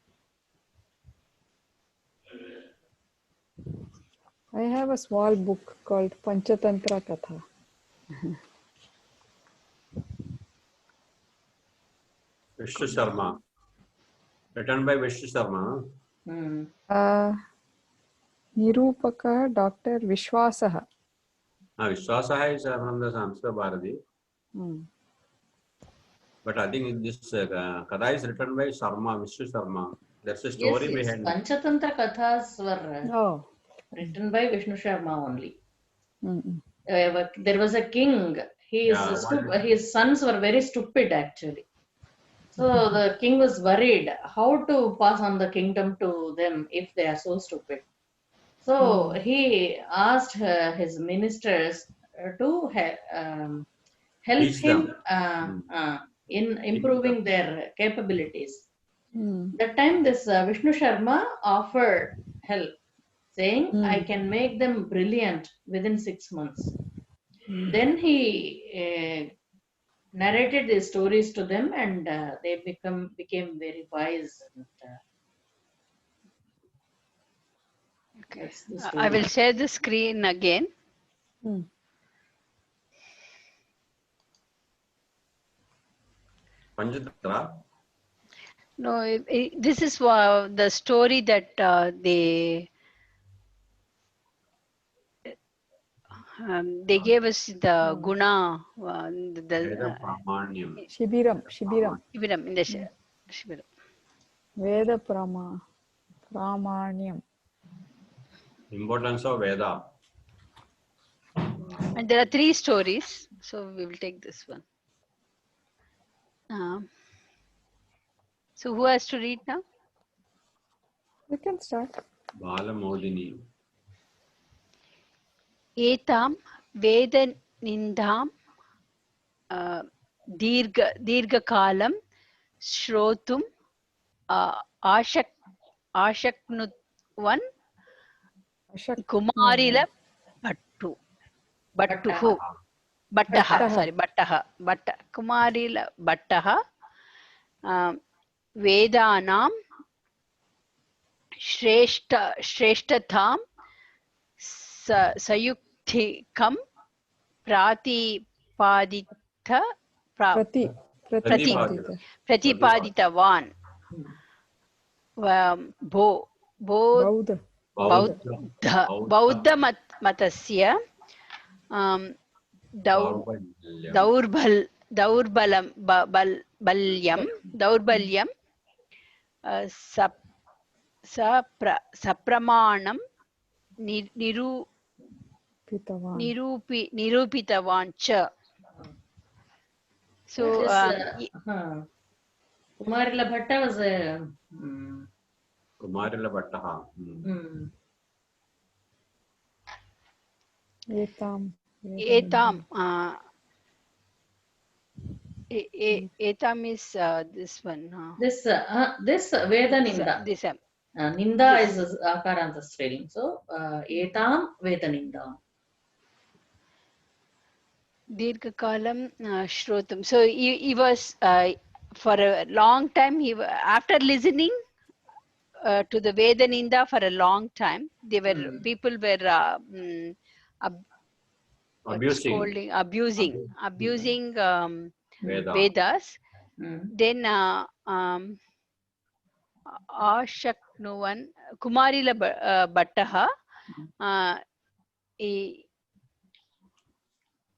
[SPEAKER 3] I have a small book called Panchatantra Katha.
[SPEAKER 4] Vishnu Sharma. Written by Vishnu Sharma.
[SPEAKER 3] Nirupaka Dr. Vishwasaha.
[SPEAKER 4] Vishwasaha is from the Sanskrit Bharati. But I think this Katha is written by Sharma, Vishnu Sharma. There's a story behind it.
[SPEAKER 1] Panchatantra Kathas were written by Vishnu Sharma only. There was a king. His sons were very stupid actually. So the king was worried how to pass on the kingdom to them if they are so stupid. So he asked his ministers to help him in improving their capabilities. That time this Vishnu Sharma offered help, saying, I can make them brilliant within 6 months. Then he narrated these stories to them, and they became very wise.
[SPEAKER 2] Okay. I will share the screen again.
[SPEAKER 4] Panchatantra?
[SPEAKER 2] No, this is the story that they they gave us the guna,
[SPEAKER 4] Veda Pramanyam.
[SPEAKER 3] Shibiram.
[SPEAKER 2] Shibiram, in the Shibiram.
[SPEAKER 3] Veda Pramanyam.
[SPEAKER 4] Importance of Veda.
[SPEAKER 2] And there are 3 stories, so we will take this one. So who has to read now?
[SPEAKER 3] You can start.
[SPEAKER 4] Balamodini.
[SPEAKER 2] Etam Vedanindam Dirghakalam Shrotum Ashaknutvan Kumarila Bhattaha Kumarila Bhattaha Vedanam Shreshtatham Sayuktikam Pratipaditawan Bauddha Matasya Daurbalyam Sapramanam Nirupitavan cha. So
[SPEAKER 1] Kumarila Bhatta was a
[SPEAKER 4] Kumarila Bhattaha.
[SPEAKER 2] Etam is this one.
[SPEAKER 1] this Vedaninda.
[SPEAKER 2] This
[SPEAKER 1] Ninda is Akaranta spelling. So Etam Vedaninda.
[SPEAKER 2] Dirghakalam Shrotum. So he was for a long time. After listening to the Vedaninda for a long time, they were people were abusing Vedas. Then Ashaknuvan Kumarila Bhattaha he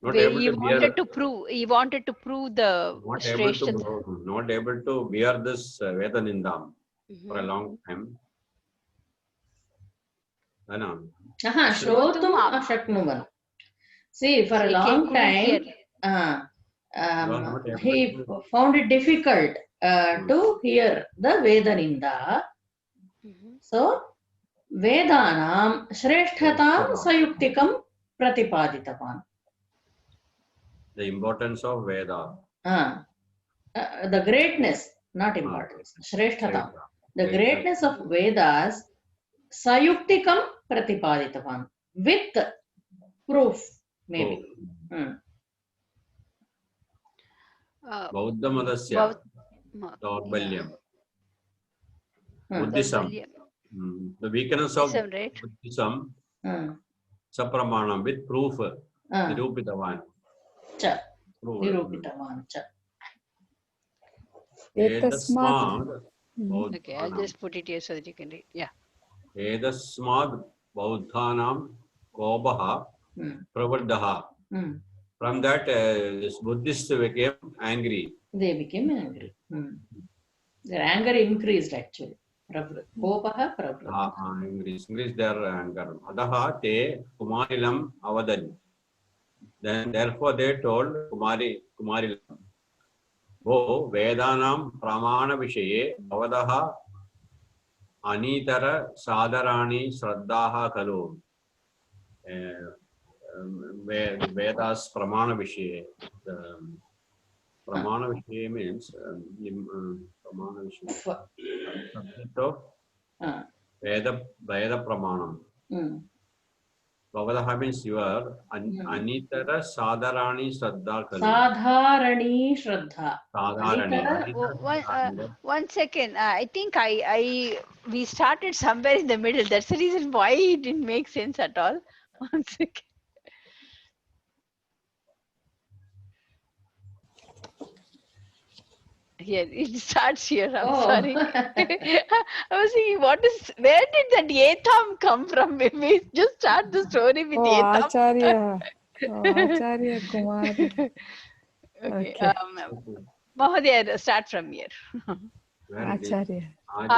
[SPEAKER 2] wanted to prove the
[SPEAKER 4] not able to bear this Vedanindam for a long time.
[SPEAKER 1] Shrotum Ashaknuvan. See, for a long time, he found it difficult to hear the Vedaninda. So, Vedanam Shreshtatam Sayuktikam Pratipaditawan.
[SPEAKER 4] The importance of Veda.
[SPEAKER 1] The greatness, not importance. Shreshtatam. The greatness of Vedas, Sayuktikam Pratipaditawan. With proof, maybe.
[SPEAKER 4] Bauddha Madasya. Daurbalyam. Buddhism. The weakness of Buddhism. Sapramanam with proof. Nirupitavan.
[SPEAKER 1] Nirupitavan.
[SPEAKER 2] Okay, I'll just put it here so that you can read. Yeah.
[SPEAKER 4] Edasmad Bauddhanam Kobaha Pravardhaha. From that, this Buddhists became angry.
[SPEAKER 1] They became angry. Their anger increased actually. Kobaha Pravardhaha.
[SPEAKER 4] Increased their anger. Adaha te Kumarilam Avadan. Then therefore they told Kumarilam, Go Vedanam Pramana Vishaye Avadaha Anitara Sadharani Shraddhaha Kalu. Vedas Pramana Vishaye. Pramana Vishaye means Pramana Vishaye. Subject of Veda Pramanam. Bhavadaha means your Anitara Sadharani Shraddha Kalu.
[SPEAKER 1] Sadharani Shraddha.
[SPEAKER 2] One second. I think we started somewhere in the middle. That's the reason why it didn't make sense at all. 1 second. Here it starts here. I'm
[SPEAKER 1] Oh.
[SPEAKER 2] sorry. I was thinking, where did that Etham come from? We just start the story with
[SPEAKER 3] Oh,
[SPEAKER 2] Etham.
[SPEAKER 3] Acharya. Oh, Acharya Kumar.
[SPEAKER 2] Okay.
[SPEAKER 3] Okay.
[SPEAKER 2] Mahodaya, start from here.
[SPEAKER 4] Where it is?
[SPEAKER 3] Acharya.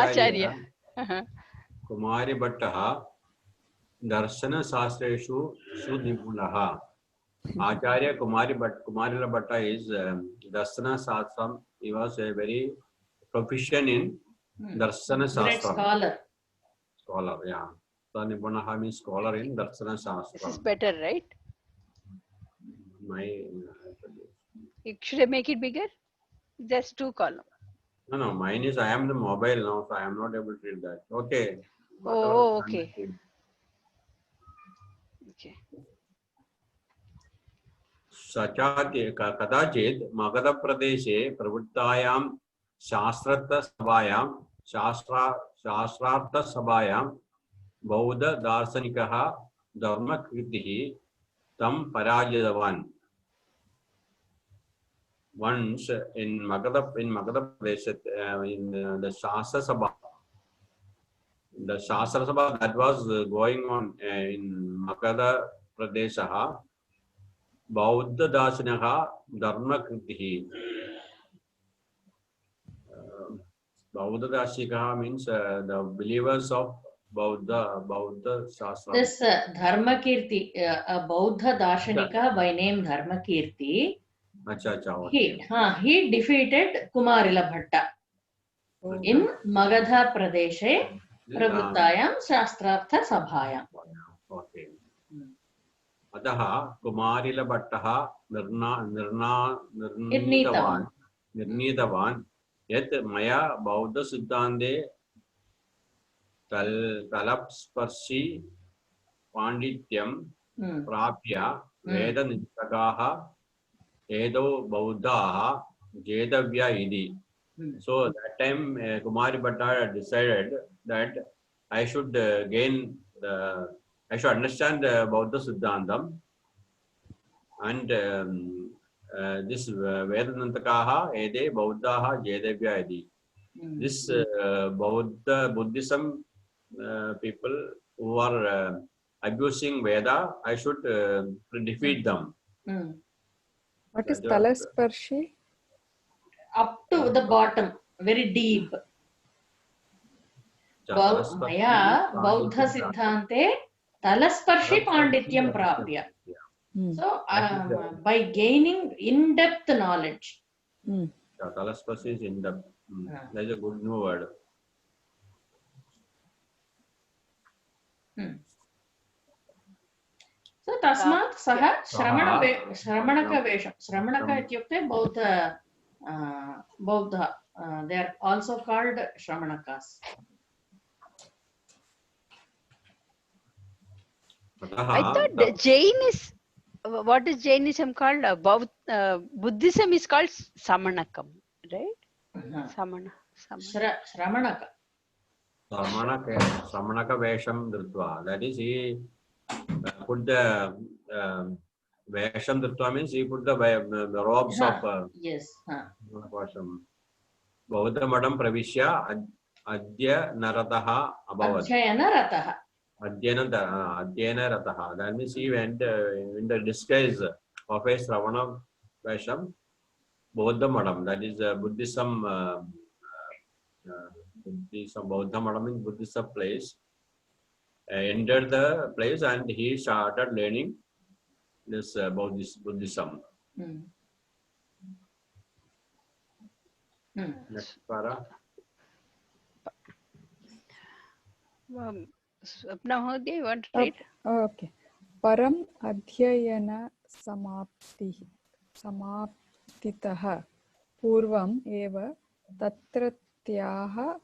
[SPEAKER 2] Acharya.
[SPEAKER 4] Kumari भट्टः दर्शनशास्त्रेषु सुनिपुणः. Acharya Kumarila Bhatta is Darsana Shastram. He was a very proficient in Darsana
[SPEAKER 1] Great
[SPEAKER 4] Shastram.
[SPEAKER 1] scholar.
[SPEAKER 4] Scholar, yeah. So Nipunaha means scholar in Darsana
[SPEAKER 2] This is
[SPEAKER 4] Shastram.
[SPEAKER 2] better, right? Should I make it bigger? Just 2 columns.
[SPEAKER 4] No, mine is I am the mobile now, so I am not able to read that. Okay.
[SPEAKER 2] Oh, okay. Okay.
[SPEAKER 4] कदाचित् मगधप्रदेशे प्रवृत्तायां शास्त्रार्थसभायां बौद्धदार्शनिकः धर्मकीर्तिः तं पराजितवान्. Once in Magadha Pradesh, in the Shastra Sabha that was going on in Magadha Pradesh, Bauddha Darshanaka Dharmakrithi. Bauddha Darshanika means the believers of Bauddha Shastra.
[SPEAKER 1] This Dharmakirti, a Bauddha Darshanika by name Dharmakirti, he defeated Kumarila Bhatta in Magadha Pradeshe Pravrittayam Shastrartha Sabhayam.
[SPEAKER 4] Okay. अतः कुमारिलभट्टः निर्णीतवान् यत् मया बौद्धसिद्धान्ते तलस्पर्शी पाण्डित्यं प्राप्य वेदनिष्ठकाः एदौ बौद्धाः जेतव्या इति. So that time Kumari Bhatta decided that I should I should understand Bauddha Siddhantam, and this Vedanantakaha Ede Bauddhaha Jedevya Edi. This Buddhism people who are abusing Veda, I should defeat them.
[SPEAKER 3] What is Talasparshi?
[SPEAKER 1] Up to the bottom, very deep. Maya Bauddha Siddhante Talasparshi Pandityam Prapya. So, by gaining in-depth knowledge.
[SPEAKER 4] Talasparshi is in-depth. That's a good new word.
[SPEAKER 1] So, Tasmat Saha Shramanaka Vesham. Shramanaka ityukte Bauddha. They are also called Shramanakas.
[SPEAKER 2] I thought Jain is, what is Jainism called? Buddhism is called Samanakam, right?
[SPEAKER 1] Shramanaka.
[SPEAKER 4] Samanaka Vesham Dritva. That is, he put the Vesham Dritva means he put the robes of
[SPEAKER 1] yes.
[SPEAKER 4] Bauddha Madam Pravishya Adya Narataha Abhavad. Adhyana Rataha. That means he went in the disguise of a Sravana Vesham, Bauddha Madam. That is Buddhism. Bauddha Madam in Buddhism place. Entered the place and he started learning this Buddhism. Next para.
[SPEAKER 2] Swapna Mahodaya, you want to read?
[SPEAKER 3] Okay. Param Adhyayana Samaptitaha Purvam Eva Tatratyaha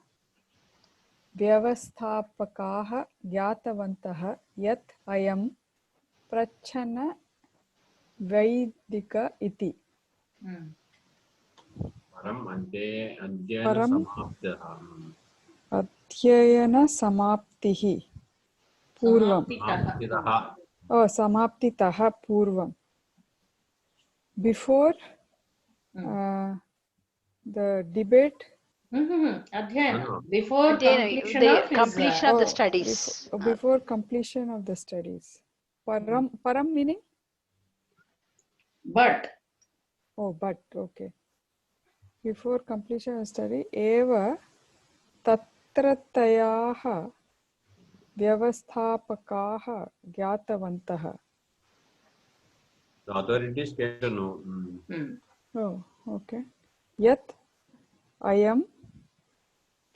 [SPEAKER 3] Vyavasthapakaha Gyatavantaha Yat Ayam Prachana Vaidika Iti.
[SPEAKER 4] Param Adhyayana Samaptiha.
[SPEAKER 3] Purvam. Oh, Samaptitaha Purvam. Before The debate.
[SPEAKER 1] Adhyayana.
[SPEAKER 4] No.
[SPEAKER 1] Before completion
[SPEAKER 2] The
[SPEAKER 1] of his,
[SPEAKER 2] completion of the studies.
[SPEAKER 3] Before completion of the studies. Param meaning?
[SPEAKER 1] but.
[SPEAKER 3] Oh, but okay. Before completion of study, eva tatratyaah vyavasthapakaah gyatavantah.
[SPEAKER 4] The authorities came to know.
[SPEAKER 3] Oh, okay. Yat ayam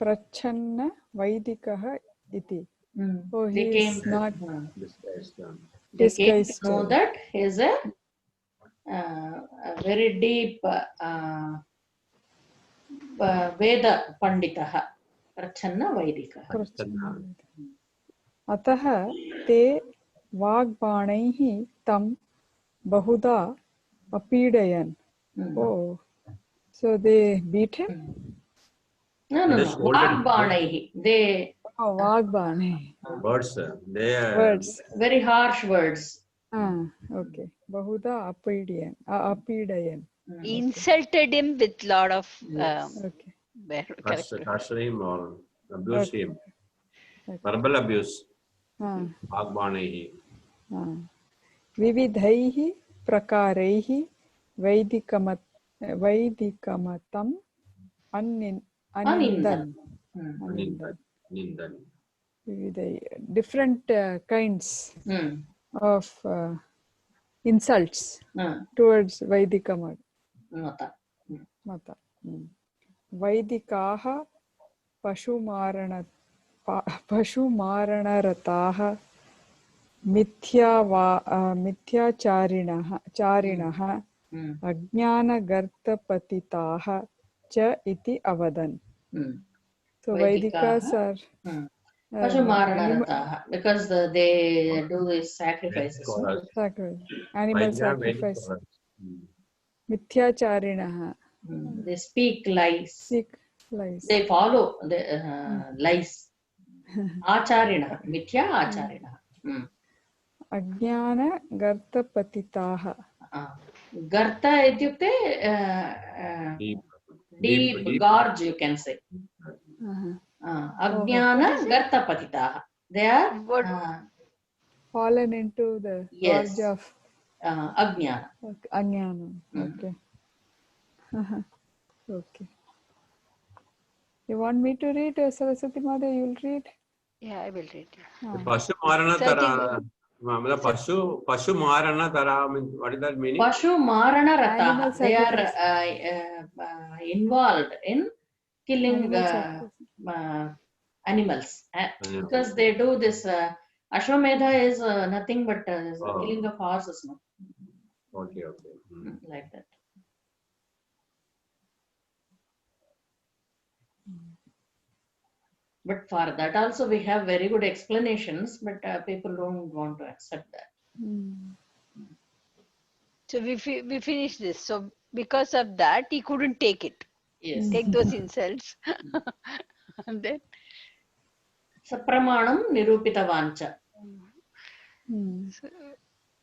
[SPEAKER 3] prachanna vaidikah iti. Oh,
[SPEAKER 1] They
[SPEAKER 3] he
[SPEAKER 1] came
[SPEAKER 3] is not
[SPEAKER 1] they came to
[SPEAKER 3] disguised.
[SPEAKER 1] know that he is a very deep Veda Panditah, Prachanna Vaidikah.
[SPEAKER 3] अतः ते वाग्बाणैः तं बहुधा अपीडयन्. Oh, so they beat him?
[SPEAKER 1] No. Vagbhanaihi. They
[SPEAKER 3] Oh, vagbane.
[SPEAKER 4] Words. They are
[SPEAKER 3] Words.
[SPEAKER 1] very harsh words.
[SPEAKER 3] Okay. Bahuda appeedayan.
[SPEAKER 2] Insulted him with lot of
[SPEAKER 3] Okay.
[SPEAKER 4] curse him or abuse him.
[SPEAKER 3] Okay.
[SPEAKER 4] Verbal abuse.
[SPEAKER 3] Ah.
[SPEAKER 4] Vagbhanaihi.
[SPEAKER 3] विविधैः प्रकारैः वैदिकमतं अनिन्दन्. Different kinds of insults towards Vaidika Mata. Vaidikaah pashumaranarataah मिथ्याचारिणः अज्ञानगर्तपतिताः च इति अवदन्. So Vaidikas are
[SPEAKER 1] Pashumaranarataha, because they do these sacrifices.
[SPEAKER 3] animal sacrifice. Mithyacharinah.
[SPEAKER 1] They speak lies.
[SPEAKER 3] They
[SPEAKER 1] follow the lies. Acharina, Mithya Acharina.
[SPEAKER 3] Ajnana Garta Patitaha.
[SPEAKER 1] Garta ityukte deep gorge, you can say. Ajnana Garta Patitaha. They are
[SPEAKER 3] fallen into the gorge of
[SPEAKER 1] Ajnana.
[SPEAKER 3] Ajnana. Okay. Okay. You want me to read, Saraswati Mother? You will read?
[SPEAKER 2] Yeah, I will read.
[SPEAKER 4] Pashu Marana Tara. Pashu Marana Tara means what is that meaning?
[SPEAKER 1] Pashu Marana Rata. They are involved in killing animals. Because they do this. Ashwamedha is nothing but killing of horses. No?
[SPEAKER 4] Okay.
[SPEAKER 1] Like that. But for that also we have very good explanations, but people don't want to accept that.
[SPEAKER 2] So we finished this. So because of that, he couldn't take it.
[SPEAKER 1] Yes.
[SPEAKER 2] Take those insults. And then
[SPEAKER 1] Sapramanam nirupitavancha.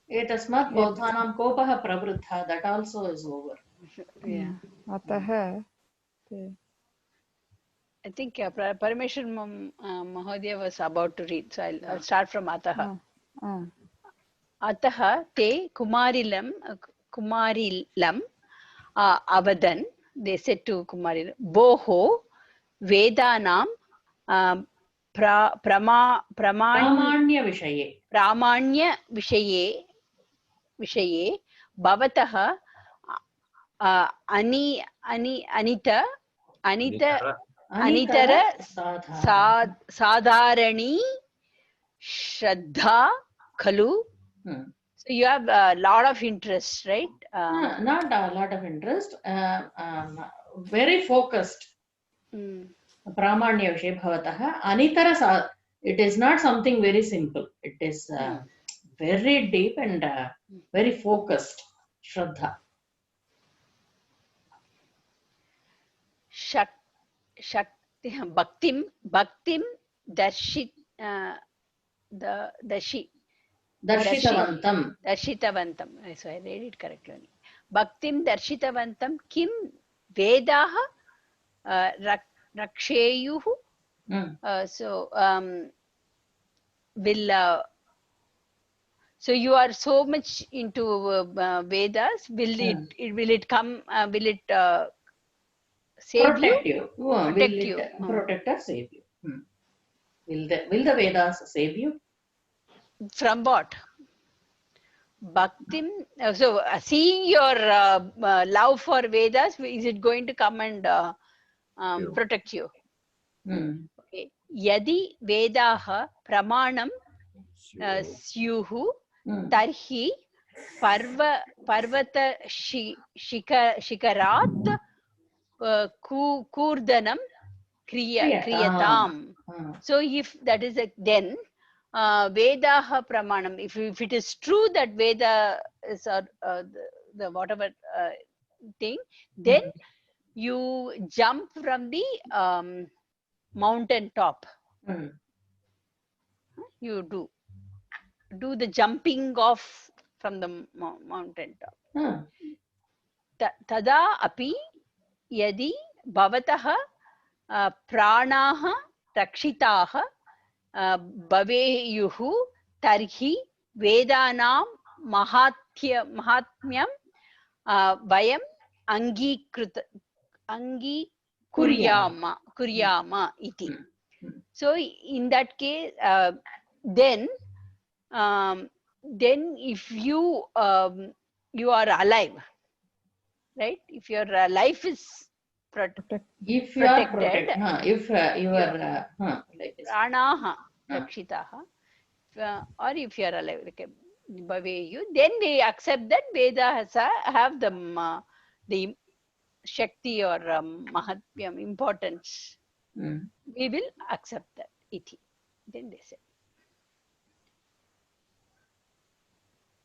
[SPEAKER 1] Etasmat bodhanam kopah pravruddha. That also is over.
[SPEAKER 2] Yeah.
[SPEAKER 3] Ataha.
[SPEAKER 2] I think Parameshwar Mahodaya was about to read, so I'll start from Ataha. Ataha te Kumarilam avadan. They said to Kumarilam, Boho Vedanam
[SPEAKER 1] Pramanya
[SPEAKER 2] Vishaye Bhavataha Anitara Sadharani Shraddha Khalu. So you have a lot of interest, right?
[SPEAKER 1] Not a lot of interest. Very focused. Pramanya Vishay Bhavataha. Anitara, it is not something very simple. It is very deep and very focused. Shraddha.
[SPEAKER 2] Bhaktim Darshitavantam. So I read it correctly. Bhaktim Darshitavantam Kim Vedaः raksheyuh. So will so you are so much into Vedas. Will it come? Will it save
[SPEAKER 1] Protect
[SPEAKER 2] you?
[SPEAKER 1] you.
[SPEAKER 2] Protect
[SPEAKER 1] Will
[SPEAKER 2] you.
[SPEAKER 1] it protect or save you? Will the Vedas save you?
[SPEAKER 2] From what? Bhaktim. So seeing your love for Vedas, is it going to come and protect you? Okay. Yadi Vedaha Pramanam Syuhu Tarhi Parvata Shikarat Kurdanam Kriyatam. So if that is then Vedaha Pramanam, if it is true that Veda is the whatever thing, then you jump from the mountain top. You do the jumping off from the mountain top. Tada api yadi bhavatah pranaha rakshitaha bhaveyuhu tarhi vedanam mahatmyam vayam kuryama iti. So in that case, then if you you are alive, right? If your life is protected,
[SPEAKER 1] if you are protected, if your
[SPEAKER 2] pranaha rakshitaha, or if you are alive, like bhaveyu, then we accept that Veda have the Shakti or Mahatmyam importance. We will accept that iti. Then they say.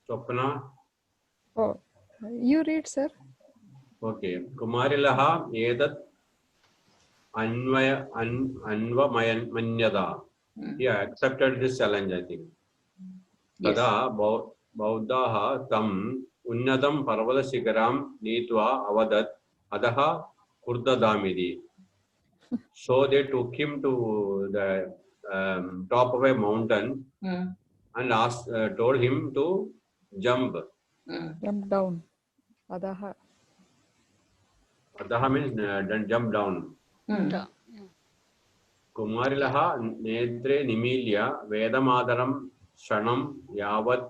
[SPEAKER 4] Swapna.
[SPEAKER 3] Oh, you read, sir.
[SPEAKER 4] Okay. Kumarilaha edat anvamanyada. He accepted this challenge, I think. Tada Bauddhaha tam unnatam parvata shikaram nitva avadat adaha kurdadamidi. So they took him to the top of a mountain and told him to jump.
[SPEAKER 3] Jump down. Adaha.
[SPEAKER 4] Adaha means jump down. Kumarilaha netre nimilya vedamadaram shanam yavat.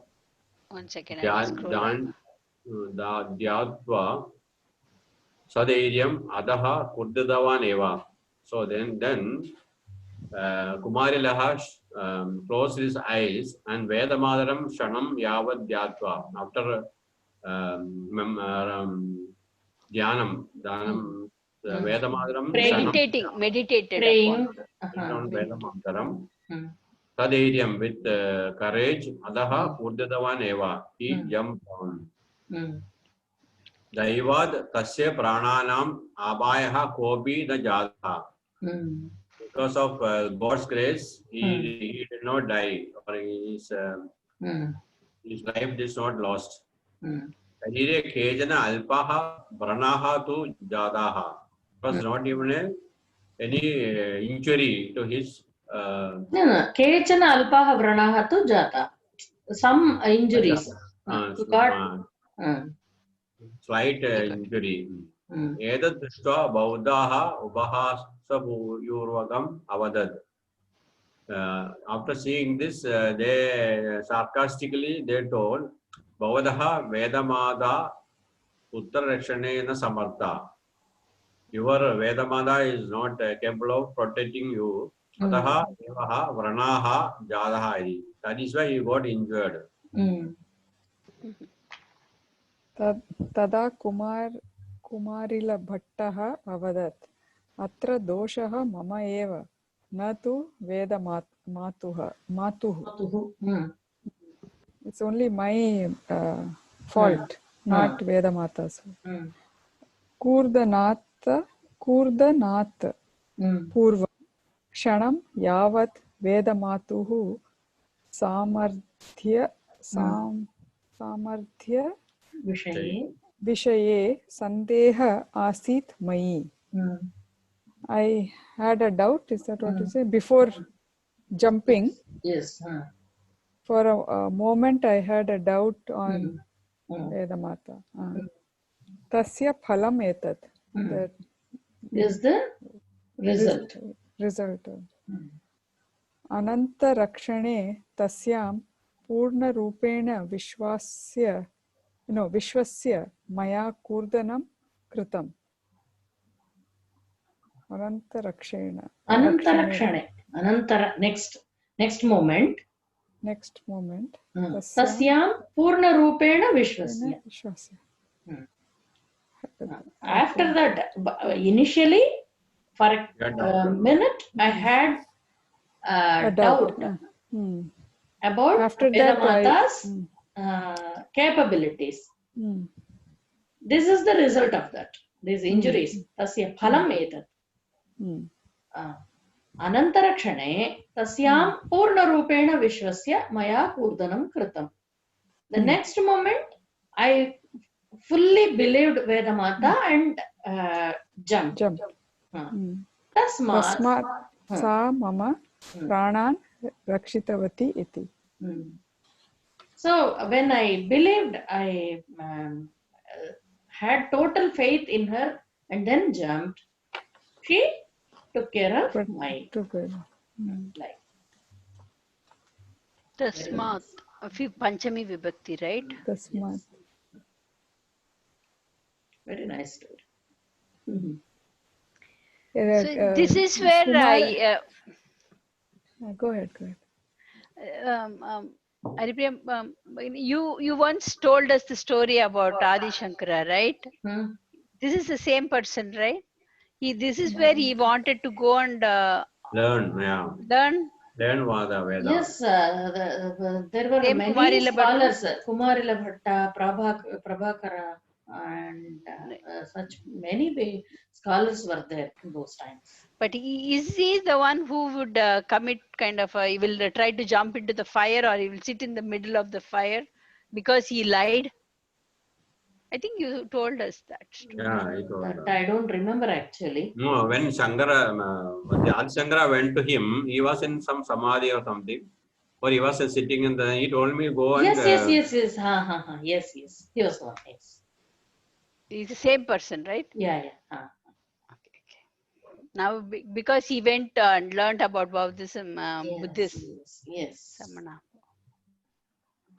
[SPEAKER 2] 1 second, I will scroll up.
[SPEAKER 4] Dhyatva sadairyam adaha kurdadavan eva. So then Kumarilaha closed his eyes and Vedamadaram Shanam Yavat Dhyatva. After Dhyanam, Vedamadaram
[SPEAKER 2] Meditated
[SPEAKER 1] praying
[SPEAKER 2] upon
[SPEAKER 4] Vedamadaram Sadairyam with courage Adaha Kurdadavan Eva. He jumped down. Daivad Tasya Prananam Abhayaha Kopi the Jatha. Because of God's grace, he did not die, or his life is not lost. It was not even any injury to his.
[SPEAKER 1] Kechana alpaha vranaha tu jata. Some injuries.
[SPEAKER 4] Slight injury. Edat drishtva bauddhaha upahasapurvakam avadad. After seeing this, they sarcastically told, Bhavadaha Vedamada Uttarakshanena Samartha. Your Vedamada is not capable of protecting you. Ataha Devaha Vranaha Jadaha. That is why you got injured.
[SPEAKER 3] Tada Kumarila Bhattaha avadat. Atra doshaha mama eva. Natu Veda matuhu. It's only my fault, not Veda Mata's. Kurdanat Purva Kshanam Yavat Veda Matuhu Samarthya Vishaye Sandeha Asit Mai. I had a doubt, is that what you say? Before jumping,
[SPEAKER 1] Yes.
[SPEAKER 3] for a moment I had a doubt on Vedamata. Tasya phalam etat. That
[SPEAKER 1] Is the result.
[SPEAKER 3] result. Ananta rakshane tasyam purna rupena vishwasya maya kurdanam kritam. Ananta rakshena.
[SPEAKER 1] Anantarakshane. Anantara. Next moment.
[SPEAKER 3] Next moment.
[SPEAKER 1] Tasyam purna rupena vishwasya. After that, initially, for a minute, I had a doubt about
[SPEAKER 3] After that,
[SPEAKER 1] Vedamata's capabilities. This is the result of that. These injuries. Tasya phalam etat. Anantarakshane tasyam purnarupena vishwasya maya kurdanam kritam. The next moment, I fully believed Vedamata and jumped.
[SPEAKER 3] Tasmat sa mama pranan rakshitavati iti.
[SPEAKER 1] So when I believed, I had total faith in her and then jumped, she took care of my life.
[SPEAKER 2] Tasmat. Panchami Vibhakti, right?
[SPEAKER 3] Tasmat.
[SPEAKER 1] Very nice story.
[SPEAKER 2] So this is where I.
[SPEAKER 3] Go ahead.
[SPEAKER 2] Haripriya, you once told us the story about Adi Shankara, right? This is the same person, right? This is where he wanted to go and
[SPEAKER 4] learn. Yeah.
[SPEAKER 2] Learn
[SPEAKER 4] Vada.
[SPEAKER 1] Yes, there were
[SPEAKER 2] same
[SPEAKER 1] many
[SPEAKER 2] Kumarila
[SPEAKER 1] scholars, Kumarila Bhatta, Prabhakara, and such many scholars were there in those times.
[SPEAKER 2] But is he the one who would commit kind of he will try to jump into the fire, or he will sit in the middle of the fire because he lied? I think you told us that story.
[SPEAKER 4] Yeah, he told
[SPEAKER 1] That I don't remember actually.
[SPEAKER 4] No, when Shankara, Adi Shankara went to him, he was in some samadhi or something, or he was sitting in the. He told me go and.
[SPEAKER 1] Yes. Yes. He was the one. Yes.
[SPEAKER 2] He's the same person, right?
[SPEAKER 1] Yeah.
[SPEAKER 2] Okay. Now, because he went and learned about Buddhism, Buddhism.
[SPEAKER 1] Yes.
[SPEAKER 2] Samana.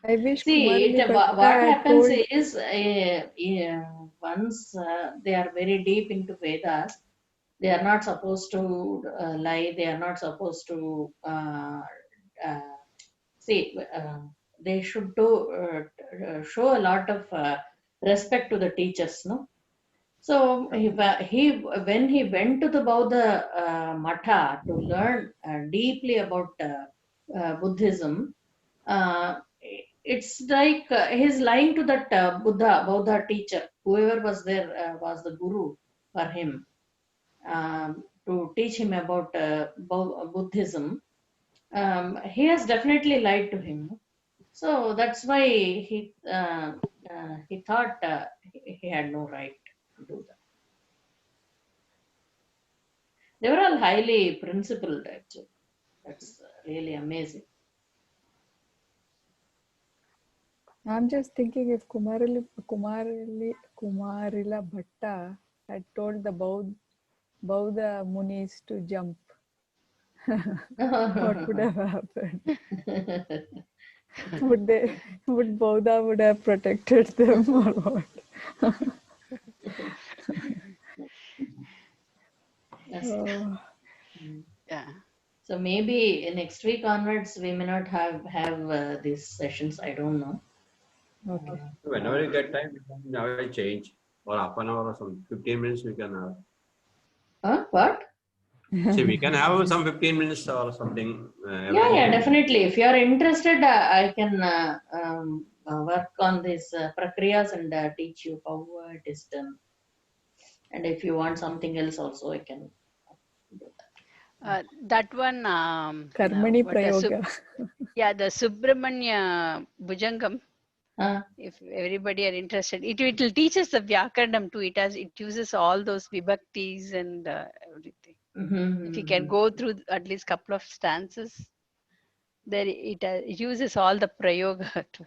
[SPEAKER 3] I wish
[SPEAKER 1] See,
[SPEAKER 3] Kumarili
[SPEAKER 1] what happens is once they are very deep into Vedas, they are not supposed to lie. They are not supposed to they should show a lot of respect to the teachers, no? So when he went to the Buddha Matha to learn deeply about Buddhism, it's like he's lying to that Buddha teacher. Whoever was there was the guru for him to teach him about Buddhism. He has definitely lied to him. So that's why he thought he had no right to do that. They were all highly principled, actually. That's really amazing.
[SPEAKER 3] I'm just thinking if Kumarila Bhatta had told the Bauddha Munis to jump, what would have happened? Would Bauddha would have protected them or what?
[SPEAKER 2] Yeah.
[SPEAKER 1] So maybe next week onwards we may not have these sessions. I don't know.
[SPEAKER 3] Okay.
[SPEAKER 4] Whenever you get time, we can have a change or half an hour or some 15 minutes we can have.
[SPEAKER 1] What?
[SPEAKER 4] See, we can have some 15 minutes or something.
[SPEAKER 1] Yeah, definitely. If you are interested, I can work on these prakriyas and teach you how it is done. And if you want something else also, I can do that.
[SPEAKER 2] That one.
[SPEAKER 3] Karmani Prayoga.
[SPEAKER 2] The Subramanya Bhujangam. If everybody are interested, it will teach us the Vyakaranam too. It uses all those vibhaktis and everything. If you can go through at least couple of stanzas, there it uses all the prayoga too.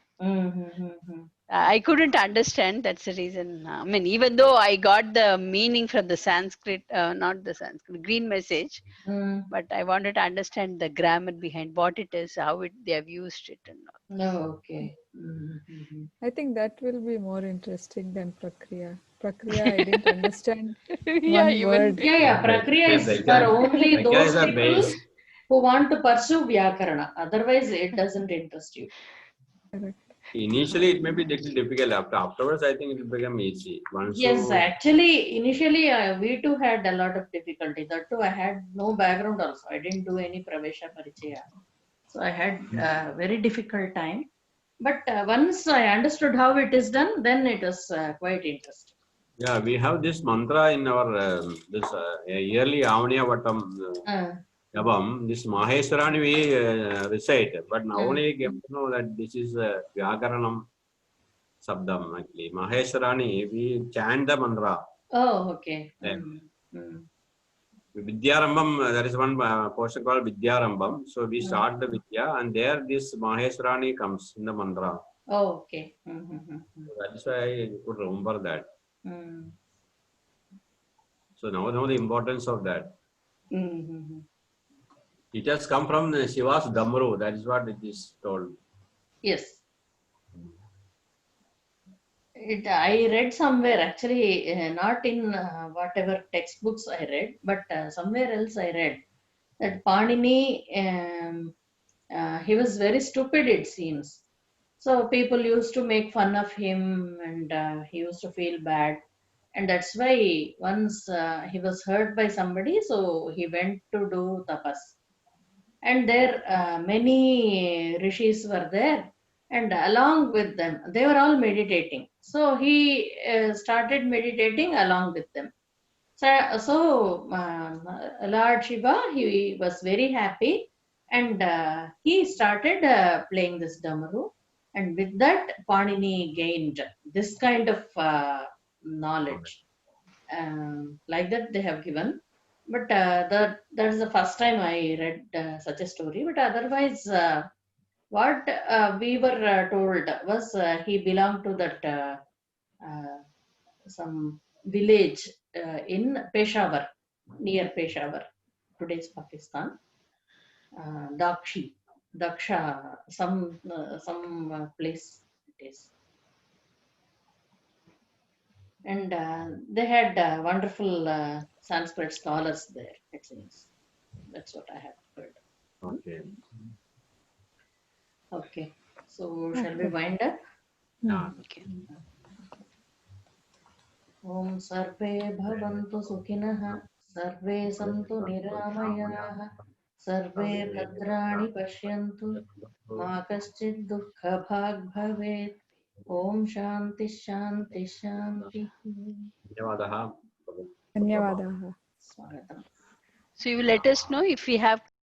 [SPEAKER 2] I couldn't understand. That's the reason. I mean, even though I got the meaning from the Sanskrit, not the Sanskrit, green message, but I wanted to understand the grammar behind what it is, how they have used it, and all.
[SPEAKER 1] No, okay.
[SPEAKER 3] I think that will be more interesting than Prakriya. Prakriya, I didn't understand one word.
[SPEAKER 1] Yeah. Prakriya is for only those people who want to pursue Vyakarana. Otherwise, it doesn't interest you.
[SPEAKER 3] Correct.
[SPEAKER 4] Initially, it may be little difficult. Afterwards, I think it will become easy.
[SPEAKER 1] Yes, actually, initially we too had a lot of difficulty. That too, I had no background also. I didn't do any Pravesha Parichaya. So I had a very difficult time. But once I understood how it is done, then it was quite interesting.
[SPEAKER 4] Yeah, we have this mantra in our this yearly Avaniya Vattam Yabam. This Maheswarani we recite, but now only came to know that this is Vyakaranam Sabdam actually. Maheswarani, we chant the mantra.
[SPEAKER 1] Oh, okay.
[SPEAKER 4] Vidyarambam, there is one portion called Vidyarambam. So we start the Vidya, and there this Maheswarani comes in the mantra.
[SPEAKER 1] Oh, okay.
[SPEAKER 4] So that is why I could remember that. So now know the importance of that. It has come from Shiva's Damru. That is what it is told.
[SPEAKER 1] Yes. I read somewhere, actually, not in whatever textbooks I read, but somewhere else I read that Panini, he was very stupid, it seems. So people used to make fun of him, and he used to feel bad. And that's why once he was hurt by somebody, so he went to do tapas. And there many rishis were there, and along with them, they were all meditating. So he started meditating along with them. So Lord Shiva, he was very happy, and he started playing this Damaru. And with that, Panini gained this kind of knowledge. Like that they have given. But that is the first time I read such a story. But otherwise, what we were told was he belonged to that some village in Peshawar, near Peshawar, today's Pakistan. Daksha, some place it is. And they had wonderful Sanskrit scholars there, it seems. That's what I have heard.
[SPEAKER 4] Okay.
[SPEAKER 1] Okay. So shall we wind up?
[SPEAKER 2] Okay.
[SPEAKER 1] Om Sarve Bhavantu Sukhinah, Sarve Santu Niramayah, Sarve Bhadrani Pashyantu, Ma Kaschid Dukkha Bhag Bhavet. Om Shanti Shanti Shanti.
[SPEAKER 4] Dhanyavadaha.
[SPEAKER 3] Dhanyavadaha.
[SPEAKER 1] Swagatam.
[SPEAKER 2] So you will let us know if we have